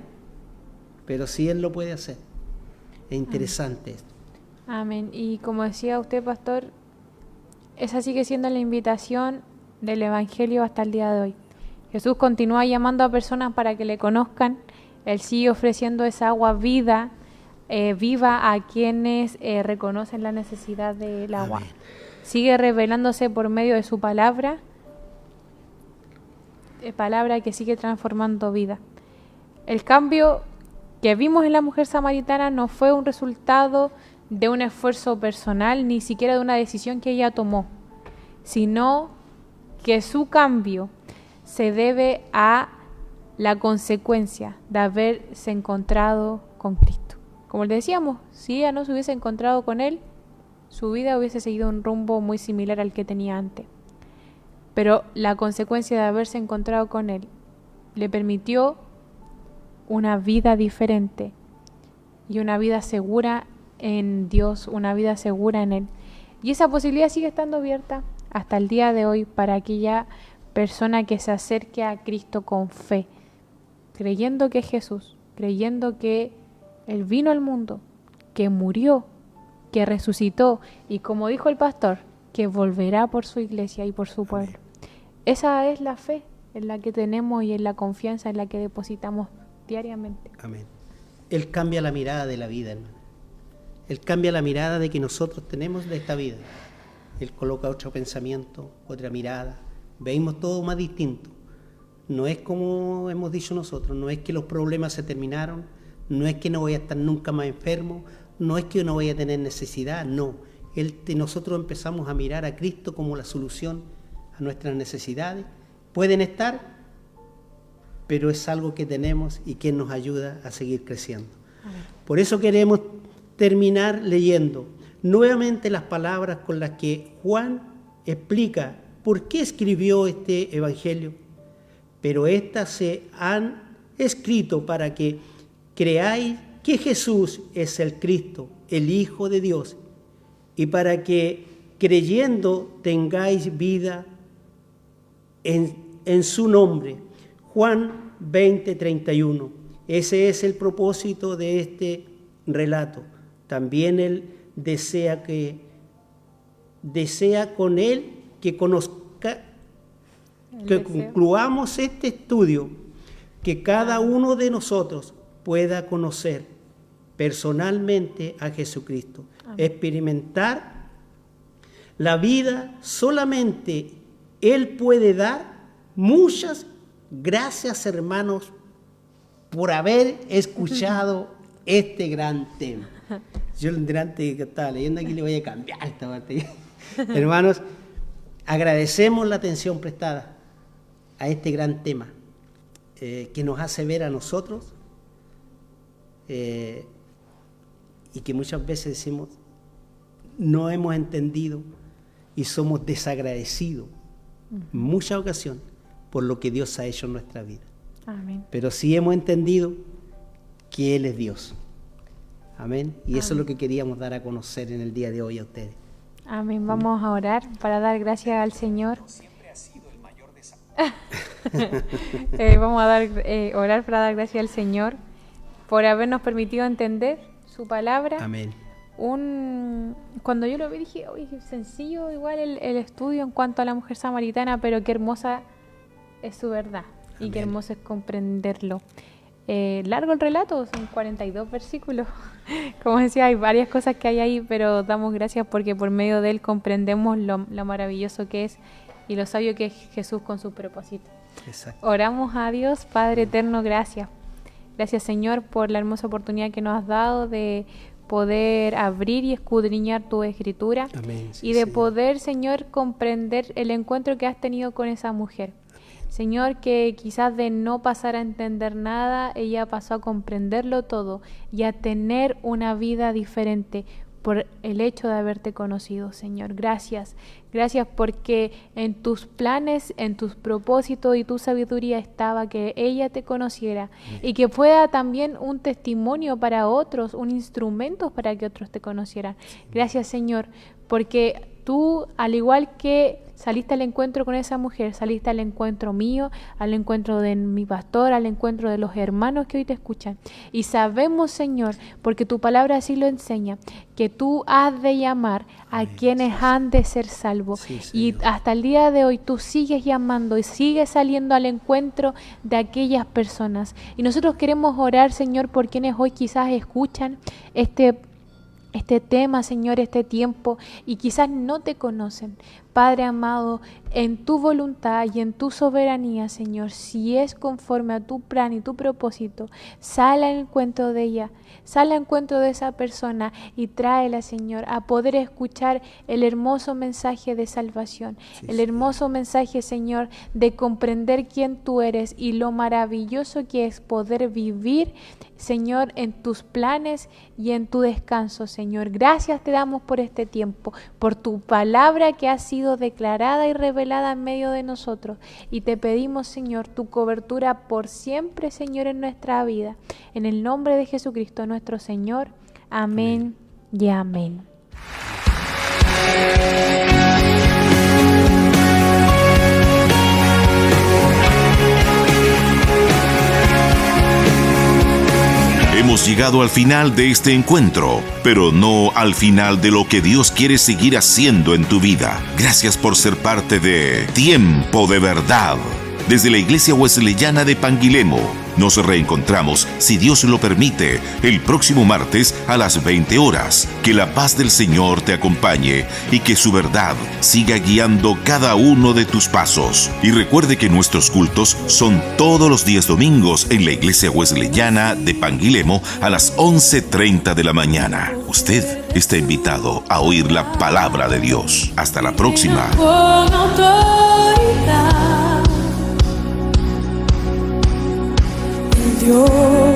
pero sí Él lo puede hacer. Es interesante esto. Amén. Y como decía usted, pastor, esa sigue siendo la invitación del Evangelio hasta el día de hoy. Jesús continúa llamando a personas para que le conozcan. Él sigue ofreciendo esa agua viva a quienes reconocen la necesidad del agua. Amén. Sigue revelándose por medio de su palabra, palabra que sigue transformando vida. El cambio que vimos en la mujer samaritana no fue un resultado de un esfuerzo personal, ni siquiera de una decisión que ella tomó, sino que su cambio se debe a la consecuencia de haberse encontrado con Cristo. Como le decíamos, si ella no se hubiese encontrado con Él, su vida hubiese seguido un rumbo muy similar al que tenía antes. Pero la consecuencia de haberse encontrado con Él le permitió una vida diferente y una vida segura en Dios, una vida segura en Él. Y esa posibilidad sigue estando abierta hasta el día de hoy para aquella persona que se acerque a Cristo con fe, creyendo que es Jesús, creyendo que Él vino al mundo, que murió, que resucitó y, como dijo el pastor, que volverá por su iglesia y por su pueblo. Esa es la fe en la que tenemos y en la confianza en la que depositamos diariamente. Amén. Él cambia la mirada de la vida, hermano. Él cambia la mirada de que nosotros tenemos de esta vida. Él coloca otro pensamiento, otra mirada. Veis todo más distinto. No es como hemos dicho nosotros, no es que los problemas se terminaron, no es que no voy a estar nunca más enfermo, no es que no voy a tener necesidad, no. Nosotros empezamos a mirar a Cristo como la solución a nuestras necesidades. Pueden estar, pero es algo que tenemos y que nos ayuda a seguir creciendo. Por eso queremos terminar leyendo nuevamente las palabras con las que Juan explica por qué escribió este evangelio. Pero estas se han escrito para que creáis que Jesús es el Cristo, el Hijo de Dios, y para que creyendo tengáis vida en su nombre. Juan 20:31. Ese es el propósito de este relato. También Él desea con Él que conozca, que concluamos este estudio, que cada uno de nosotros pueda conocer personalmente a Jesucristo. Amén. Experimentar la vida solamente Él puede dar. Muchas gracias, hermanos, por haber escuchado este gran tema. Yo delante que estaba leyendo aquí le voy a cambiar esta parte. Hermanos, agradecemos la atención prestada a este gran tema que nos hace ver a nosotros y que muchas veces decimos no hemos entendido y somos desagradecidos en muchas ocasiones por lo que Dios ha hecho en nuestra vida. Amén. Pero sí hemos entendido que Él es Dios. Amén. Y Amén. Eso es lo que queríamos dar a conocer en el día de hoy a ustedes. Amén. Vamos a orar para dar gracias al Señor. Siempre ha sido el mayor desafío. Vamos a orar para dar gracias al Señor por habernos permitido entender su palabra. Amén. Cuando yo lo vi dije, oye, sencillo igual el estudio en cuanto a la mujer samaritana, pero qué hermosa es su verdad. Amén. Y qué hermoso es comprenderlo. Largo el relato, son 42 versículos. Como decía, hay varias cosas que hay ahí, pero damos gracias porque por medio de él comprendemos lo maravilloso que es y lo sabio que es Jesús con su propósito. Exacto. Oramos a Dios, Padre eterno, gracias. Gracias, Señor, por la hermosa oportunidad que nos has dado de poder abrir y escudriñar tu escritura. Amén, sí, y de Señor. Poder, Señor, comprender el encuentro que has tenido con esa mujer. Señor, que quizás de no pasar a entender nada, ella pasó a comprenderlo todo y a tener una vida diferente por el hecho de haberte conocido, Señor. Gracias. Gracias porque en tus planes, en tus propósitos y tu sabiduría estaba que ella te conociera y que fuera también un testimonio para otros, un instrumento para que otros te conocieran. Gracias, Señor, porque tú, al igual que saliste al encuentro con esa mujer, saliste al encuentro mío, al encuentro de mi pastor, al encuentro de los hermanos que hoy te escuchan. Y sabemos, Señor, porque tu palabra así lo enseña, que tú has de llamar a quienes han de ser salvos. Sí, y hasta el día de hoy tú sigues llamando y sigues saliendo al encuentro de aquellas personas. Y nosotros queremos orar, Señor, por quienes hoy quizás escuchan este tema, Señor, este tiempo, y quizás no te conocen. Padre amado, en tu voluntad y en tu soberanía, Señor, si es conforme a tu plan y tu propósito, sal al encuentro de ella, sal al encuentro de esa persona y tráela, Señor, a poder escuchar el hermoso mensaje de salvación, el hermoso mensaje, Señor, de comprender quién tú eres y lo maravilloso que es poder vivir, Señor, en tus planes y en tu descanso, Señor. Gracias te damos por este tiempo, por tu palabra que ha sido declarada y revelada en medio de nosotros. Y te pedimos, Señor, tu cobertura por siempre, Señor, en nuestra vida. En el nombre de Jesucristo, nuestro Señor. Amén y amén. Hemos llegado al final de este encuentro, pero no al final de lo que Dios quiere seguir haciendo en tu vida. Gracias por ser parte de Tiempo de Verdad. Desde la Iglesia Wesleyana de Panguilemo, nos reencontramos, si Dios lo permite, el próximo martes a las 20 horas. Que la paz del Señor te acompañe y que su verdad siga guiando cada uno de tus pasos. Y recuerde que nuestros cultos son todos los días domingos en la Iglesia Wesleyana de Panguilemo a las 11:30 de la mañana. Usted está invitado a oír la palabra de Dios. Hasta la próxima. Con autoridad, el Dios